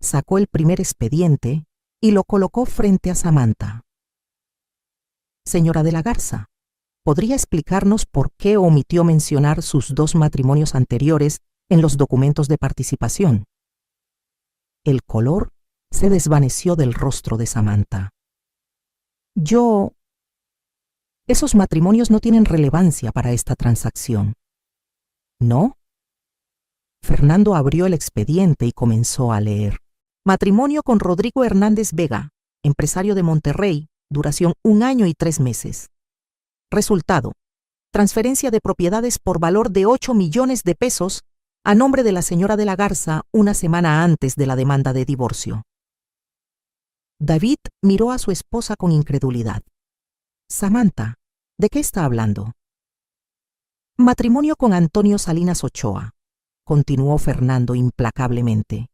sacó el primer expediente y lo colocó frente a Samantha. Señora de la Garza, ¿podría explicarnos por qué omitió mencionar sus 2 matrimonios anteriores en los documentos de participación? El color se desvaneció del rostro de Samantha. Esos matrimonios no tienen relevancia para esta transacción. ¿No? Fernando abrió el expediente y comenzó a leer. Matrimonio con Rodrigo Hernández Vega, empresario de Monterrey, duración 1 año y 3 meses. Resultado: transferencia de propiedades por valor de 8 millones de pesos a nombre de la señora de la Garza 1 semana antes de la demanda de divorcio. David miró a su esposa con incredulidad. Samantha, ¿de qué está hablando? Matrimonio con Antonio Salinas Ochoa, continuó Fernando implacablemente.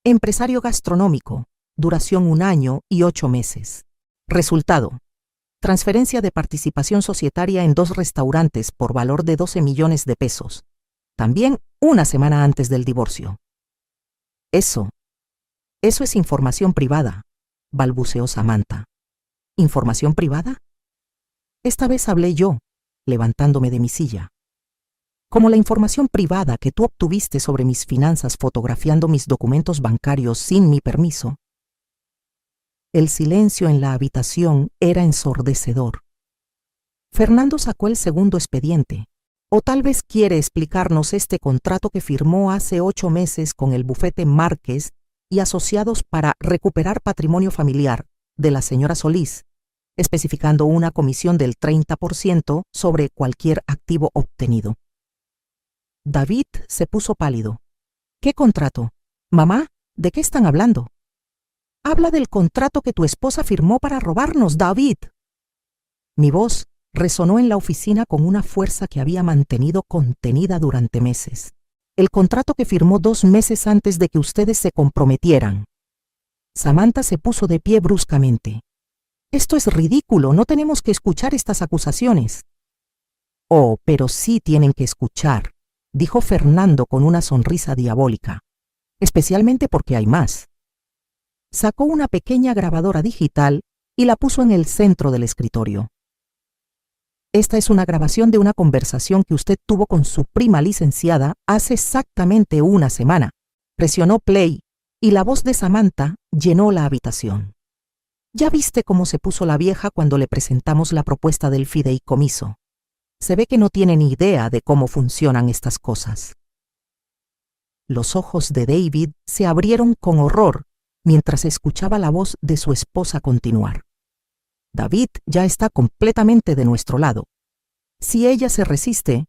Empresario gastronómico, duración 1 año y 8 meses. Resultado: transferencia de participación societaria en 2 restaurantes por valor de 12 millones de pesos, también 1 semana antes del divorcio. Eso es información privada, balbuceó Samantha. ¿Información privada? Esta vez hablé yo, levantándome de mi silla. Como la información privada que tú obtuviste sobre mis finanzas fotografiando mis documentos bancarios sin mi permiso. El silencio en la habitación era ensordecedor. Fernando sacó el segundo expediente. O tal vez quiere explicarnos este contrato que firmó hace 8 meses con el bufete Márquez y asociados para recuperar patrimonio familiar de la señora Solís, especificando una comisión del 30% sobre cualquier activo obtenido. David se puso pálido. ¿Qué contrato? Mamá, ¿de qué están hablando? Habla del contrato que tu esposa firmó para robarnos, David. Mi voz resonó en la oficina con una fuerza que había mantenido contenida durante meses. El contrato que firmó 2 meses antes de que ustedes se comprometieran. Samantha se puso de pie bruscamente. Esto es ridículo, no tenemos que escuchar estas acusaciones. Oh, pero sí tienen que escuchar, dijo Fernando con una sonrisa diabólica. Especialmente porque hay más. Sacó una pequeña grabadora digital y la puso en el centro del escritorio. Esta es una grabación de una conversación que usted tuvo con su prima licenciada hace exactamente 1 semana. Presionó play y la voz de Samantha llenó la habitación. Ya viste cómo se puso la vieja cuando le presentamos la propuesta del fideicomiso. Se ve que no tiene ni idea de cómo funcionan estas cosas. Los ojos de David se abrieron con horror mientras escuchaba la voz de su esposa continuar. David ya está completamente de nuestro lado. Si ella se resiste,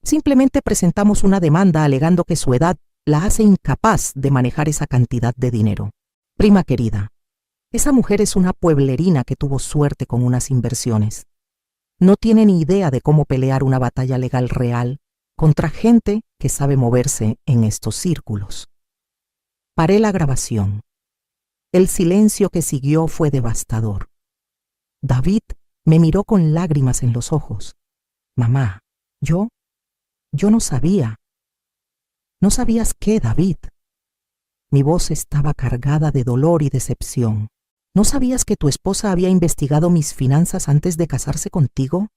simplemente presentamos una demanda alegando que su edad la hace incapaz de manejar esa cantidad de dinero. Prima querida, esa mujer es una pueblerina que tuvo suerte con unas inversiones. No tiene ni idea de cómo pelear una batalla legal real contra gente que sabe moverse en estos círculos. Paré la grabación. El silencio que siguió fue devastador. David me miró con lágrimas en los ojos. Mamá, yo no sabía. ¿No sabías qué, David? Mi voz estaba cargada de dolor y decepción. ¿No sabías que tu esposa había investigado mis finanzas antes de casarse contigo?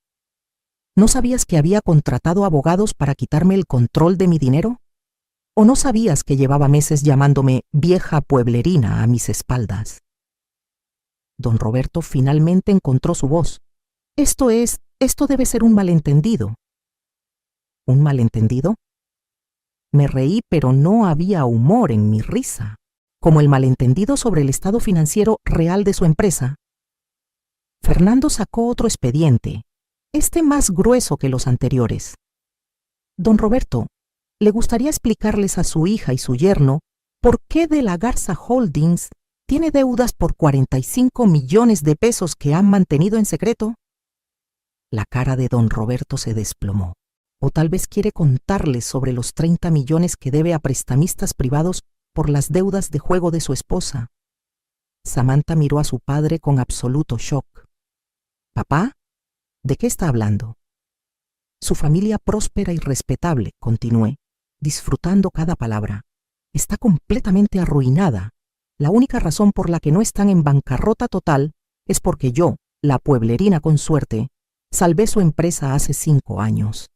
¿No sabías que había contratado abogados para quitarme el control de mi dinero? ¿O no sabías que llevaba meses llamándome vieja pueblerina a mis espaldas? Don Roberto finalmente encontró su voz. Esto debe ser un malentendido. ¿Un malentendido? Me reí, pero no había humor en mi risa, como el malentendido sobre el estado financiero real de su empresa. Fernando sacó otro expediente, este más grueso que los anteriores. Don Roberto, ¿le gustaría explicarles a su hija y su yerno por qué De la Garza Holdings tiene deudas por 45 millones de pesos que han mantenido en secreto? La cara de don Roberto se desplomó. O tal vez quiere contarles sobre los 30 millones que debe a prestamistas privados por las deudas de juego de su esposa. Samantha miró a su padre con absoluto shock. ¿Papá? ¿De qué está hablando? Su familia próspera y respetable, continué, disfrutando cada palabra, está completamente arruinada La única razón por la que no están en bancarrota total es porque yo, la pueblerina con suerte, salvé su empresa hace 5 años.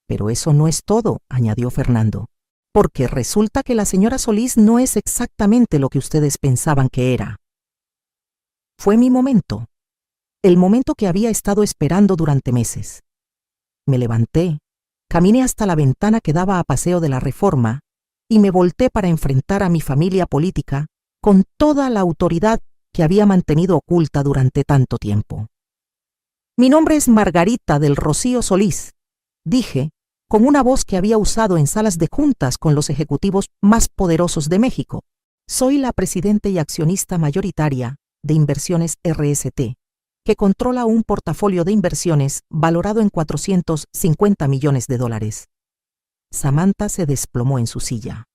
Pero eso no es todo, añadió Fernando, porque resulta que la señora Solís no es exactamente lo que ustedes pensaban que era. Fue mi momento, el momento que había estado esperando durante meses. Me levanté, caminé hasta la ventana que daba a Paseo de la Reforma y me volté para enfrentar a mi familia política con toda la autoridad que había mantenido oculta durante tanto tiempo. Mi nombre es Margarita del Rocío Solís, dije, con una voz que había usado en salas de juntas con los ejecutivos más poderosos de México. Soy la presidenta y accionista mayoritaria de Inversiones RST, que controla un portafolio de inversiones valorado en $450 millones. Samantha se desplomó en su silla.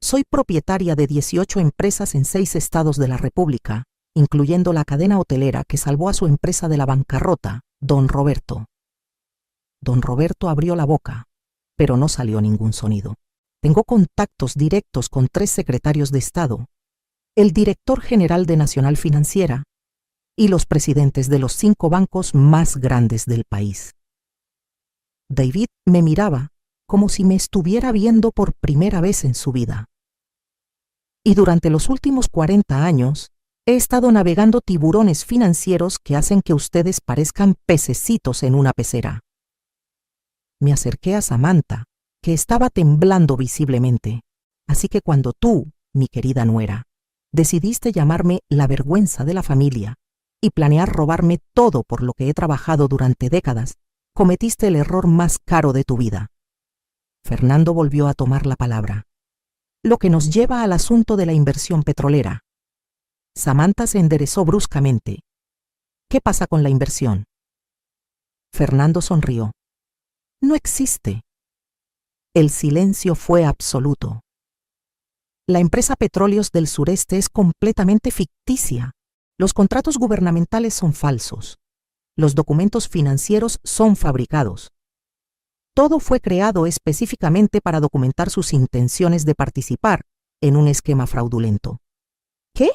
Soy propietaria de 18 empresas en 6 estados de la República, incluyendo la cadena hotelera que salvó a su empresa de la bancarrota, Don Roberto. Don Roberto abrió la boca, pero no salió ningún sonido. Tengo contactos directos con 3 secretarios de Estado, el director general de Nacional Financiera y los presidentes de los 5 bancos más grandes del país. David me miraba como si me estuviera viendo por primera vez en su vida. Y durante los últimos 40 años, he estado navegando tiburones financieros que hacen que ustedes parezcan pececitos en una pecera. Me acerqué a Samantha, que estaba temblando visiblemente. Así que cuando tú, mi querida nuera, decidiste llamarme la vergüenza de la familia y planear robarme todo por lo que he trabajado durante décadas, cometiste el error más caro de tu vida. Fernando volvió a tomar la palabra. Lo que nos lleva al asunto de la inversión petrolera. Samantha se enderezó bruscamente. ¿Qué pasa con la inversión? Fernando sonrió. No existe. El silencio fue absoluto. La empresa Petróleos del Sureste es completamente ficticia. Los contratos gubernamentales son falsos. Los documentos financieros son fabricados. Todo fue creado específicamente para documentar sus intenciones de participar en un esquema fraudulento. ¿Qué?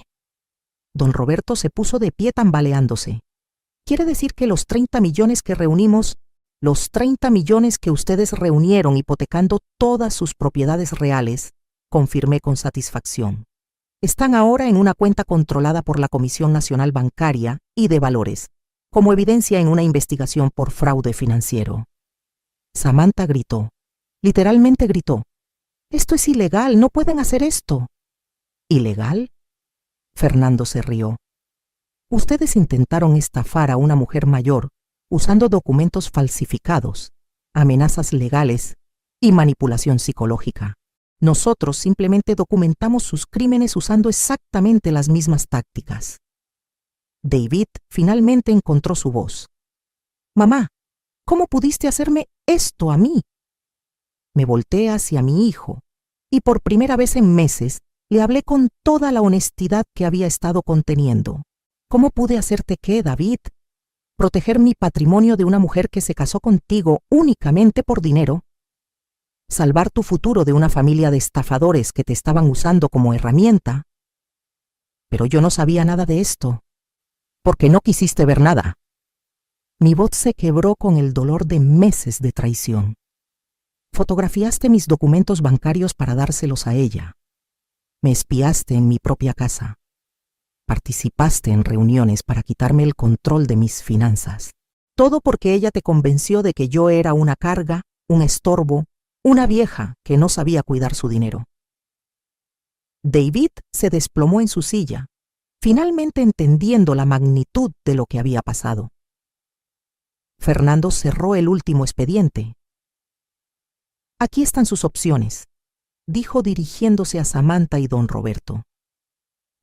Don Roberto se puso de pie tambaleándose. ¿Quiere decir que los 30 millones que reunimos, los 30 millones que ustedes reunieron hipotecando todas sus propiedades reales, confirmé con satisfacción, están ahora en una cuenta controlada por la Comisión Nacional Bancaria y de Valores, como evidencia en una investigación por fraude financiero? Samantha gritó, literalmente gritó, «Esto es ilegal, no pueden hacer esto». ¿Ilegal? Fernando se rió. Ustedes intentaron estafar a una mujer mayor usando documentos falsificados, amenazas legales y manipulación psicológica. Nosotros simplemente documentamos sus crímenes usando exactamente las mismas tácticas. David finalmente encontró su voz. «Mamá, ¿cómo pudiste hacerme esto a mí?» Me volteé hacia mi hijo y por primera vez en meses le hablé con toda la honestidad que había estado conteniendo. ¿Cómo pude hacerte qué, David? ¿Proteger mi patrimonio de una mujer que se casó contigo únicamente por dinero? ¿Salvar tu futuro de una familia de estafadores que te estaban usando como herramienta? Pero yo no sabía nada de esto, porque no quisiste ver nada. Mi voz se quebró con el dolor de meses de traición. Fotografiaste mis documentos bancarios para dárselos a ella. Me espiaste en mi propia casa. Participaste en reuniones para quitarme el control de mis finanzas. Todo porque ella te convenció de que yo era una carga, un estorbo, una vieja que no sabía cuidar su dinero. David se desplomó en su silla, finalmente entendiendo la magnitud de lo que había pasado. Fernando cerró el último expediente. Aquí están sus opciones, dijo dirigiéndose a Samantha y don Roberto.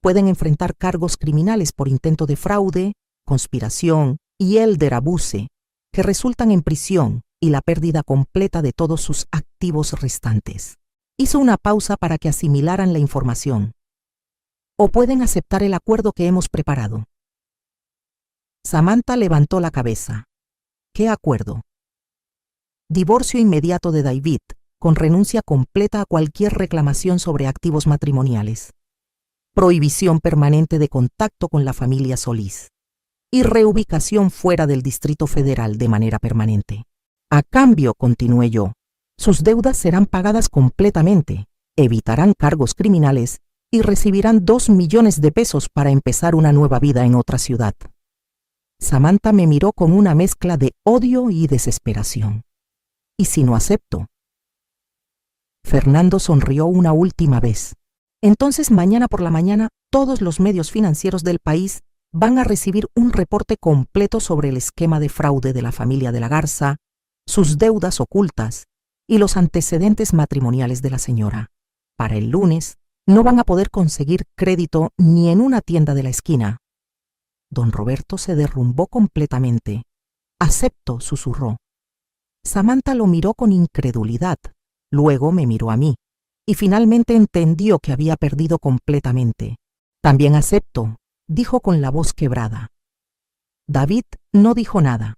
Pueden enfrentar cargos criminales por intento de fraude, conspiración y elder abuse, que resultan en prisión y la pérdida completa de todos sus activos restantes. Hizo una pausa para que asimilaran la información. O pueden aceptar el acuerdo que hemos preparado. Samantha levantó la cabeza. ¿Qué acuerdo? Divorcio inmediato de David, con renuncia completa a cualquier reclamación sobre activos matrimoniales. prohibición permanente de contacto con la familia Solís y reubicación fuera del Distrito Federal de manera permanente. A cambio, continué yo, sus deudas serán pagadas completamente, evitarán cargos criminales y recibirán 2 millones de pesos para empezar una nueva vida en otra ciudad. Samantha me miró con una mezcla de odio y desesperación. ¿Y si no acepto? Fernando sonrió una última vez. Entonces mañana por la mañana todos los medios financieros del país van a recibir un reporte completo sobre el esquema de fraude de la familia de la Garza, sus deudas ocultas y los antecedentes matrimoniales de la señora. Para el lunes no van a poder conseguir crédito ni en una tienda de la esquina. Don Roberto se derrumbó completamente. Acepto, susurró. Samantha lo miró con incredulidad, luego me miró a mí, y finalmente entendió que había perdido completamente. También acepto, dijo con la voz quebrada. David no dijo nada.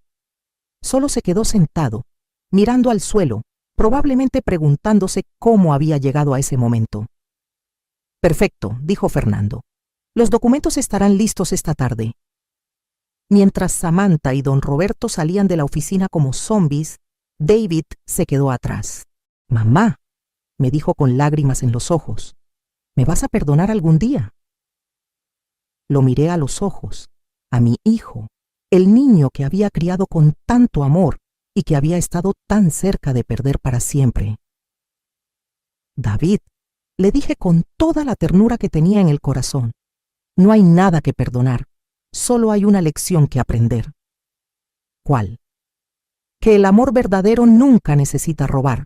Solo se quedó sentado, mirando al suelo, probablemente preguntándose cómo había llegado a ese momento. Perfecto, dijo Fernando. Los documentos estarán listos esta tarde. Mientras Samantha y don Roberto salían de la oficina como zombies, David se quedó atrás. Mamá, me dijo con lágrimas en los ojos, ¿me vas a perdonar algún día? Lo miré a los ojos, a mi hijo, el niño que había criado con tanto amor y que había estado tan cerca de perder para siempre. David, le dije con toda la ternura que tenía en el corazón, no hay nada que perdonar, solo hay una lección que aprender. ¿Cuál? Que el amor verdadero nunca necesita robar,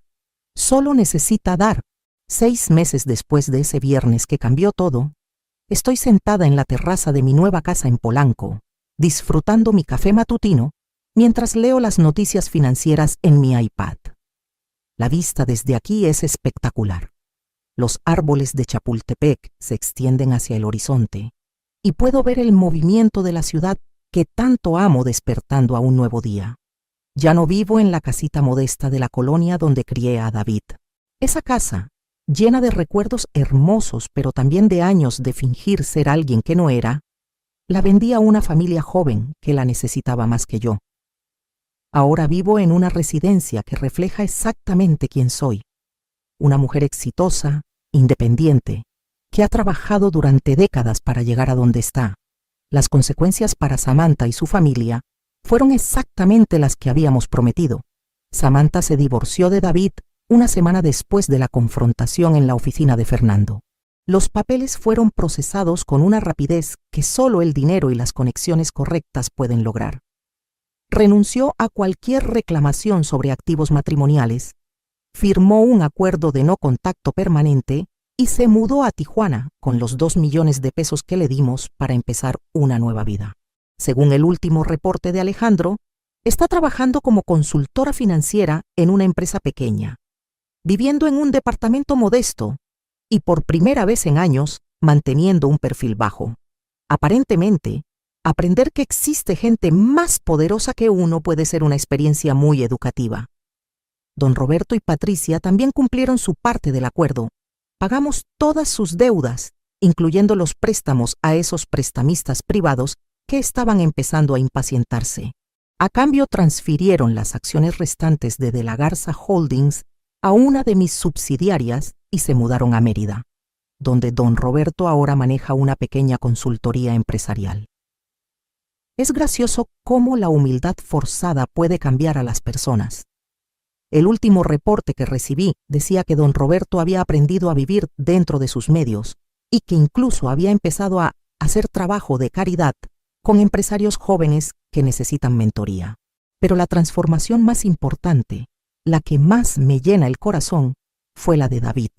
solo necesita dar. 6 meses después de ese viernes que cambió todo, estoy sentada en la terraza de mi nueva casa en Polanco, disfrutando mi café matutino mientras leo las noticias financieras en mi iPad. La vista desde aquí es espectacular. Los árboles de Chapultepec se extienden hacia el horizonte y puedo ver el movimiento de la ciudad que tanto amo despertando a un nuevo día. Ya no vivo en la casita modesta de la colonia donde crié a David. Esa casa, llena de recuerdos hermosos pero también de años de fingir ser alguien que no era, la vendí a una familia joven que la necesitaba más que yo. Ahora vivo en una residencia que refleja exactamente quién soy. Una mujer exitosa, independiente, que ha trabajado durante décadas para llegar a donde está. Las consecuencias para Samantha y su familia fueron exactamente las que habíamos prometido. Samantha se divorció de David una semana después de la confrontación en la oficina de Fernando. Los papeles fueron procesados con una rapidez que solo el dinero y las conexiones correctas pueden lograr. Renunció a cualquier reclamación sobre activos matrimoniales, firmó un acuerdo de no contacto permanente y se mudó a Tijuana con los 2 millones de pesos que le dimos para empezar una nueva vida. Según el último reporte de Alejandro, está trabajando como consultora financiera en una empresa pequeña, viviendo en un departamento modesto y por primera vez en años manteniendo un perfil bajo. Aparentemente, aprender que existe gente más poderosa que uno puede ser una experiencia muy educativa. Don Roberto y Patricia también cumplieron su parte del acuerdo. Pagamos todas sus deudas, incluyendo los préstamos a esos prestamistas privados que estaban empezando a impacientarse. A cambio transfirieron las acciones restantes de la Garza Holdings a una de mis subsidiarias y se mudaron a Mérida, donde don Roberto ahora maneja una pequeña consultoría empresarial. Es gracioso cómo la humildad forzada puede cambiar a las personas. El último reporte que recibí decía que don Roberto había aprendido a vivir dentro de sus medios y que incluso había empezado a hacer trabajo de caridad con empresarios jóvenes que necesitan mentoría. Pero la transformación más importante, la que más me llena el corazón, fue la de David.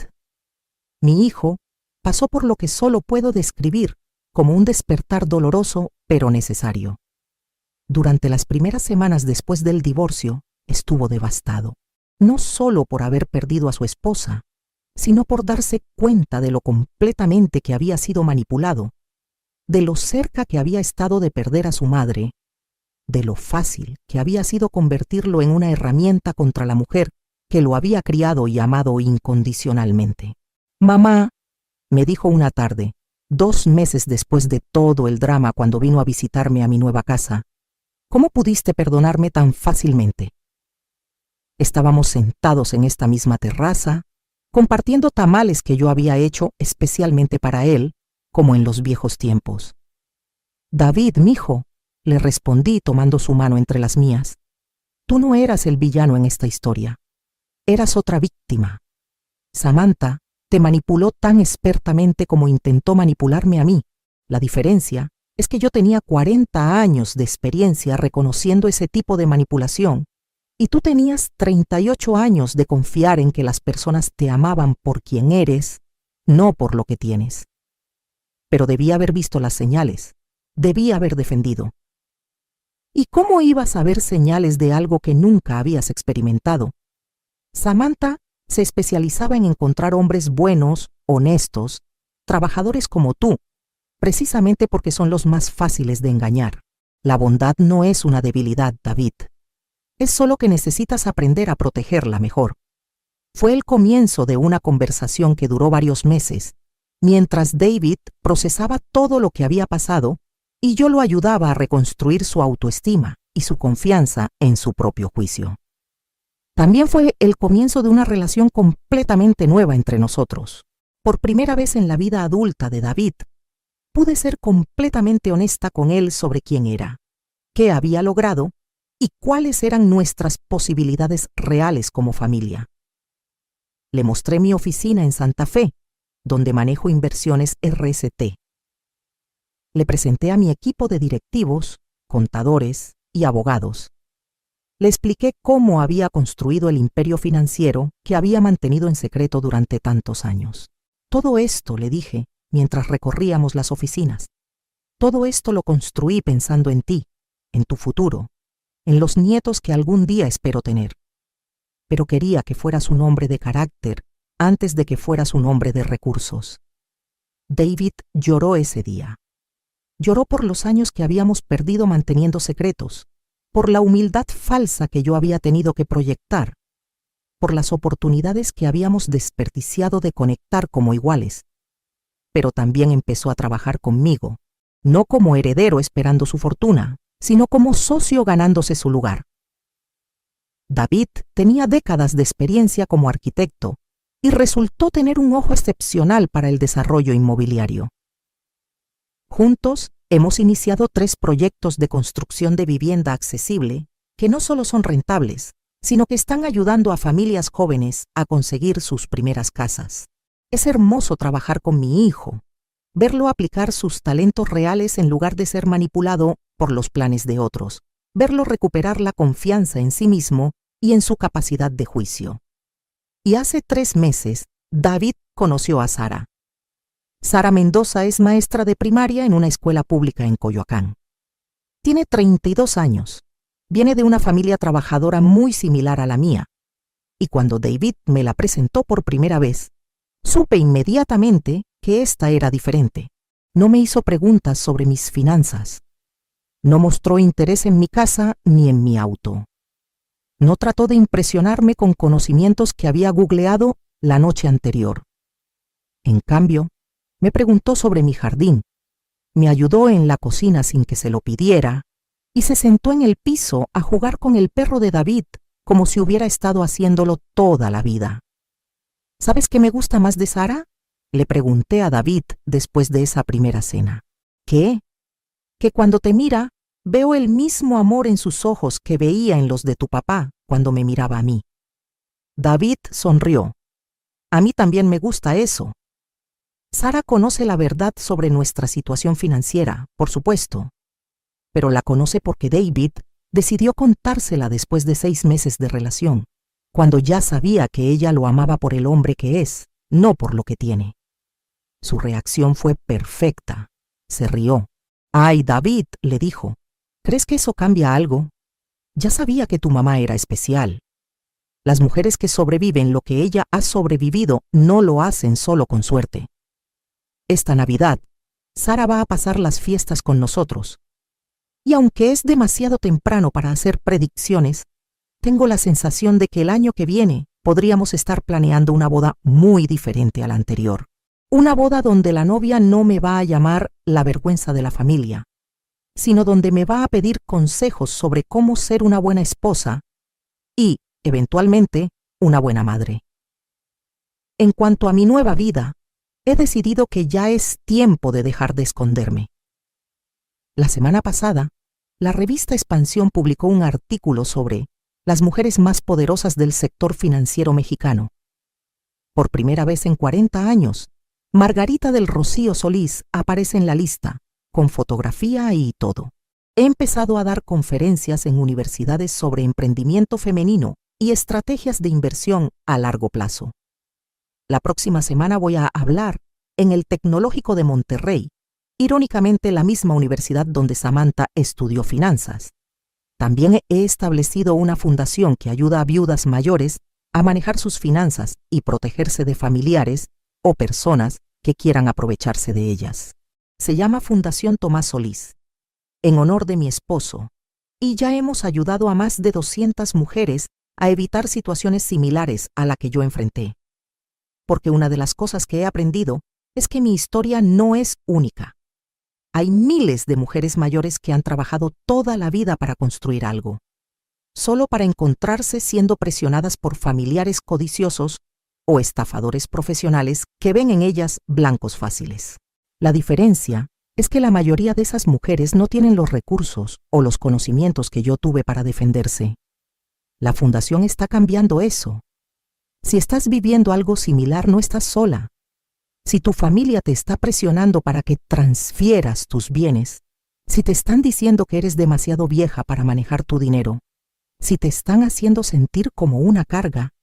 Mi hijo pasó por lo que solo puedo describir como un despertar doloroso pero necesario. Durante las primeras semanas después del divorcio, estuvo devastado, no solo por haber perdido a su esposa, sino por darse cuenta de lo completamente que había sido manipulado, de lo cerca que había estado de perder a su madre, de lo fácil que había sido convertirlo en una herramienta contra la mujer que lo había criado y amado incondicionalmente. «Mamá», me dijo una tarde, 2 meses después de todo el drama cuando vino a visitarme a mi nueva casa. ¿Cómo pudiste perdonarme tan fácilmente? Estábamos sentados en esta misma terraza, compartiendo tamales que yo había hecho especialmente para él, como en los viejos tiempos. David, mijo, le respondí tomando su mano entre las mías. Tú no eras el villano en esta historia. Eras otra víctima. Samantha te manipuló tan expertamente como intentó manipularme a mí. La diferencia es que yo tenía 40 años de experiencia reconociendo ese tipo de manipulación y tú tenías 38 años de confiar en que las personas te amaban por quien eres, no por lo que tienes. Pero debía haber visto las señales, debía haber defendido. ¿Y cómo ibas a ver señales de algo que nunca habías experimentado? Samantha se especializaba en encontrar hombres buenos, honestos, trabajadores como tú, precisamente porque son los más fáciles de engañar. La bondad no es una debilidad, David. Es solo que necesitas aprender a protegerla mejor. Fue el comienzo de una conversación que duró varios meses, mientras David procesaba todo lo que había pasado y yo lo ayudaba a reconstruir su autoestima y su confianza en su propio juicio. También fue el comienzo de una relación completamente nueva entre nosotros. Por primera vez en la vida adulta de David, pude ser completamente honesta con él sobre quién era, qué había logrado y cuáles eran nuestras posibilidades reales como familia. Le mostré mi oficina en Santa Fe, donde manejo inversiones RST. Le presenté a mi equipo de directivos, contadores y abogados. Le expliqué cómo había construido el imperio financiero que había mantenido en secreto durante tantos años. Todo esto, le dije, mientras recorríamos las oficinas. Todo esto lo construí pensando en ti, en tu futuro, en los nietos que algún día espero tener. Pero quería que fueras un hombre de carácter antes de que fueras un hombre de recursos. David lloró ese día. Lloró por los años que habíamos perdido manteniendo secretos, por la humildad falsa que yo había tenido que proyectar, por las oportunidades que habíamos desperdiciado de conectar como iguales. Pero también empezó a trabajar conmigo, no como heredero esperando su fortuna, sino como socio ganándose su lugar. David tenía décadas de experiencia como arquitecto y resultó tener un ojo excepcional para el desarrollo inmobiliario. Juntos hemos iniciado 3 proyectos de construcción de vivienda accesible que no solo son rentables, sino que están ayudando a familias jóvenes a conseguir sus primeras casas. Es hermoso trabajar con mi hijo, verlo aplicar sus talentos reales en lugar de ser manipulado por los planes de otros, verlo recuperar la confianza en sí mismo y en su capacidad de juicio. Y hace 3 meses, David conoció a Sara. Sara Mendoza es maestra de primaria en una escuela pública en Coyoacán. Tiene 32 años. Viene de una familia trabajadora muy similar a la mía. Y cuando David me la presentó por primera vez, supe inmediatamente que esta era diferente. No me hizo preguntas sobre mis finanzas. No mostró interés en mi casa ni en mi auto. No trató de impresionarme con conocimientos que había googleado la noche anterior. En cambio, me preguntó sobre mi jardín, me ayudó en la cocina sin que se lo pidiera y se sentó en el piso a jugar con el perro de David como si hubiera estado haciéndolo toda la vida. ¿Sabes qué me gusta más de Sara? Le pregunté a David después de esa primera cena. ¿Qué? Que cuando te mira, veo el mismo amor en sus ojos que veía en los de tu papá cuando me miraba a mí. David sonrió. A mí también me gusta eso. Sara conoce la verdad sobre nuestra situación financiera, por supuesto, pero la conoce porque David decidió contársela después de 6 meses de relación, cuando ya sabía que ella lo amaba por el hombre que es, no por lo que tiene. Su reacción fue perfecta. Se rió. «Ay, David», le dijo, «¿crees que eso cambia algo? Ya sabía que tu mamá era especial. Las mujeres que sobreviven lo que ella ha sobrevivido no lo hacen solo con suerte. Esta Navidad, Sara va a pasar las fiestas con nosotros. Y aunque es demasiado temprano para hacer predicciones, tengo la sensación de que el año que viene podríamos estar planeando una boda muy diferente a la anterior. Una boda donde la novia no me va a llamar la vergüenza de la familia, sino donde me va a pedir consejos sobre cómo ser una buena esposa y, eventualmente, una buena madre. En cuanto a mi nueva vida, he decidido que ya es tiempo de dejar de esconderme. La semana pasada, la revista Expansión publicó un artículo sobre las mujeres más poderosas del sector financiero mexicano. Por primera vez en 40 años, Margarita del Rocío Solís aparece en la lista, con fotografía y todo. He empezado a dar conferencias en universidades sobre emprendimiento femenino y estrategias de inversión a largo plazo. La próxima semana voy a hablar en el Tecnológico de Monterrey, irónicamente la misma universidad donde Samantha estudió finanzas. También he establecido una fundación que ayuda a viudas mayores a manejar sus finanzas y protegerse de familiares o personas que quieran aprovecharse de ellas. Se llama Fundación Tomás Solís, en honor de mi esposo, y ya hemos ayudado a más de 200 mujeres a evitar situaciones similares a la que yo enfrenté. Porque una de las cosas que he aprendido es que mi historia no es única. Hay miles de mujeres mayores que han trabajado toda la vida para construir algo, solo para encontrarse siendo presionadas por familiares codiciosos o estafadores profesionales que ven en ellas blancos fáciles. La diferencia es que la mayoría de esas mujeres no tienen los recursos o los conocimientos que yo tuve para defenderse. La fundación está cambiando eso. Si estás viviendo algo similar, no estás sola. Si tu familia te está presionando para que transfieras tus bienes, si te están diciendo que eres demasiado vieja para manejar tu dinero, si te están haciendo sentir como una carga,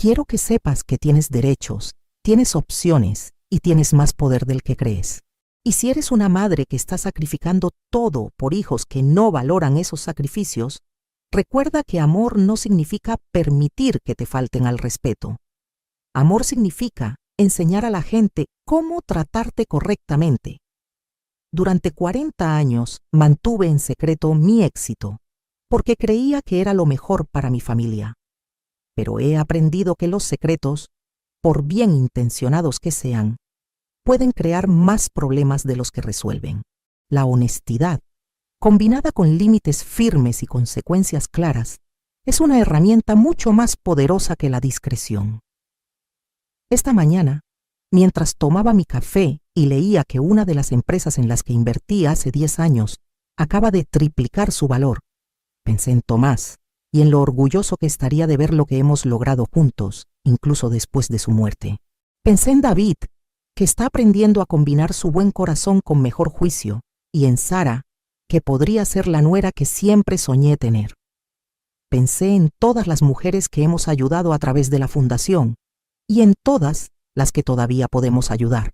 quiero que sepas que tienes derechos, tienes opciones y tienes más poder del que crees. Y si eres una madre que está sacrificando todo por hijos que no valoran esos sacrificios, recuerda que amor no significa permitir que te falten al respeto. Amor significa enseñar a la gente cómo tratarte correctamente. Durante 40 años mantuve en secreto mi éxito, porque creía que era lo mejor para mi familia. Pero he aprendido que los secretos, por bien intencionados que sean, pueden crear más problemas de los que resuelven. La honestidad, combinada con límites firmes y consecuencias claras, es una herramienta mucho más poderosa que la discreción. Esta mañana, mientras tomaba mi café y leía que una de las empresas en las que invertí hace 10 años acaba de triplicar su valor, pensé en Tomás y en lo orgulloso que estaría de ver lo que hemos logrado juntos, incluso después de su muerte. Pensé en David, que está aprendiendo a combinar su buen corazón con mejor juicio, y en Sara, que podría ser la nuera que siempre soñé tener. Pensé en todas las mujeres que hemos ayudado a través de la fundación, y en todas las que todavía podemos ayudar.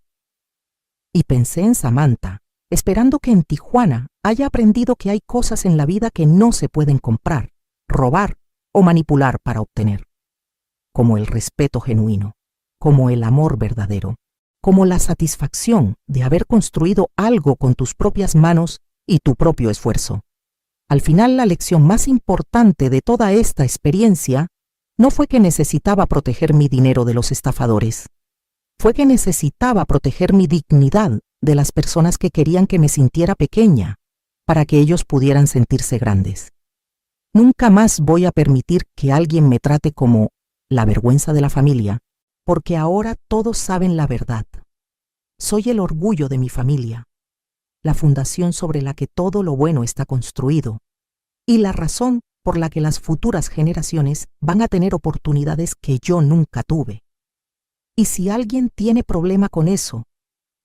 Y pensé en Samantha, esperando que en Tijuana haya aprendido que hay cosas en la vida que no se pueden comprar, robar o manipular para obtener, como el respeto genuino, como el amor verdadero, como la satisfacción de haber construido algo con tus propias manos y tu propio esfuerzo. Al final, la lección más importante de toda esta experiencia no fue que necesitaba proteger mi dinero de los estafadores. Fue que necesitaba proteger mi dignidad de las personas que querían que me sintiera pequeña, para que ellos pudieran sentirse grandes. Nunca más voy a permitir que alguien me trate como la vergüenza de la familia, porque ahora todos saben la verdad. Soy el orgullo de mi familia, la fundación sobre la que todo lo bueno está construido, y la razón por la que las futuras generaciones van a tener oportunidades que yo nunca tuve. Y si alguien tiene problema con eso,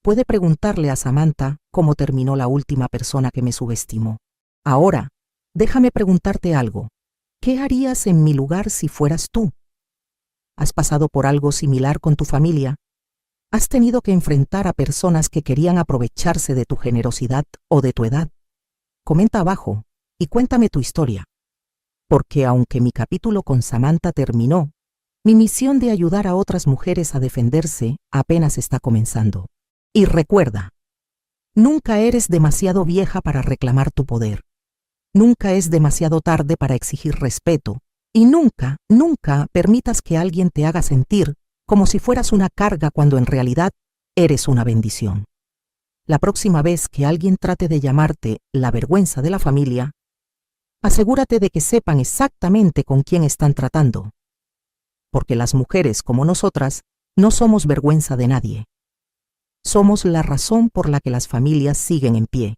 puede preguntarle a Samantha cómo terminó la última persona que me subestimó. Ahora, déjame preguntarte algo. ¿Qué harías en mi lugar si fueras tú? ¿Has pasado por algo similar con tu familia? ¿Has tenido que enfrentar a personas que querían aprovecharse de tu generosidad o de tu edad? Comenta abajo y cuéntame tu historia. Porque aunque mi capítulo con Samantha terminó, mi misión de ayudar a otras mujeres a defenderse apenas está comenzando. Y recuerda, nunca eres demasiado vieja para reclamar tu poder. Nunca es demasiado tarde para exigir respeto. Y nunca, nunca permitas que alguien te haga sentir como si fueras una carga cuando en realidad eres una bendición. La próxima vez que alguien trate de llamarte la vergüenza de la familia, asegúrate de que sepan exactamente con quién están tratando. Porque las mujeres como nosotras no somos vergüenza de nadie. Somos la razón por la que las familias siguen en pie.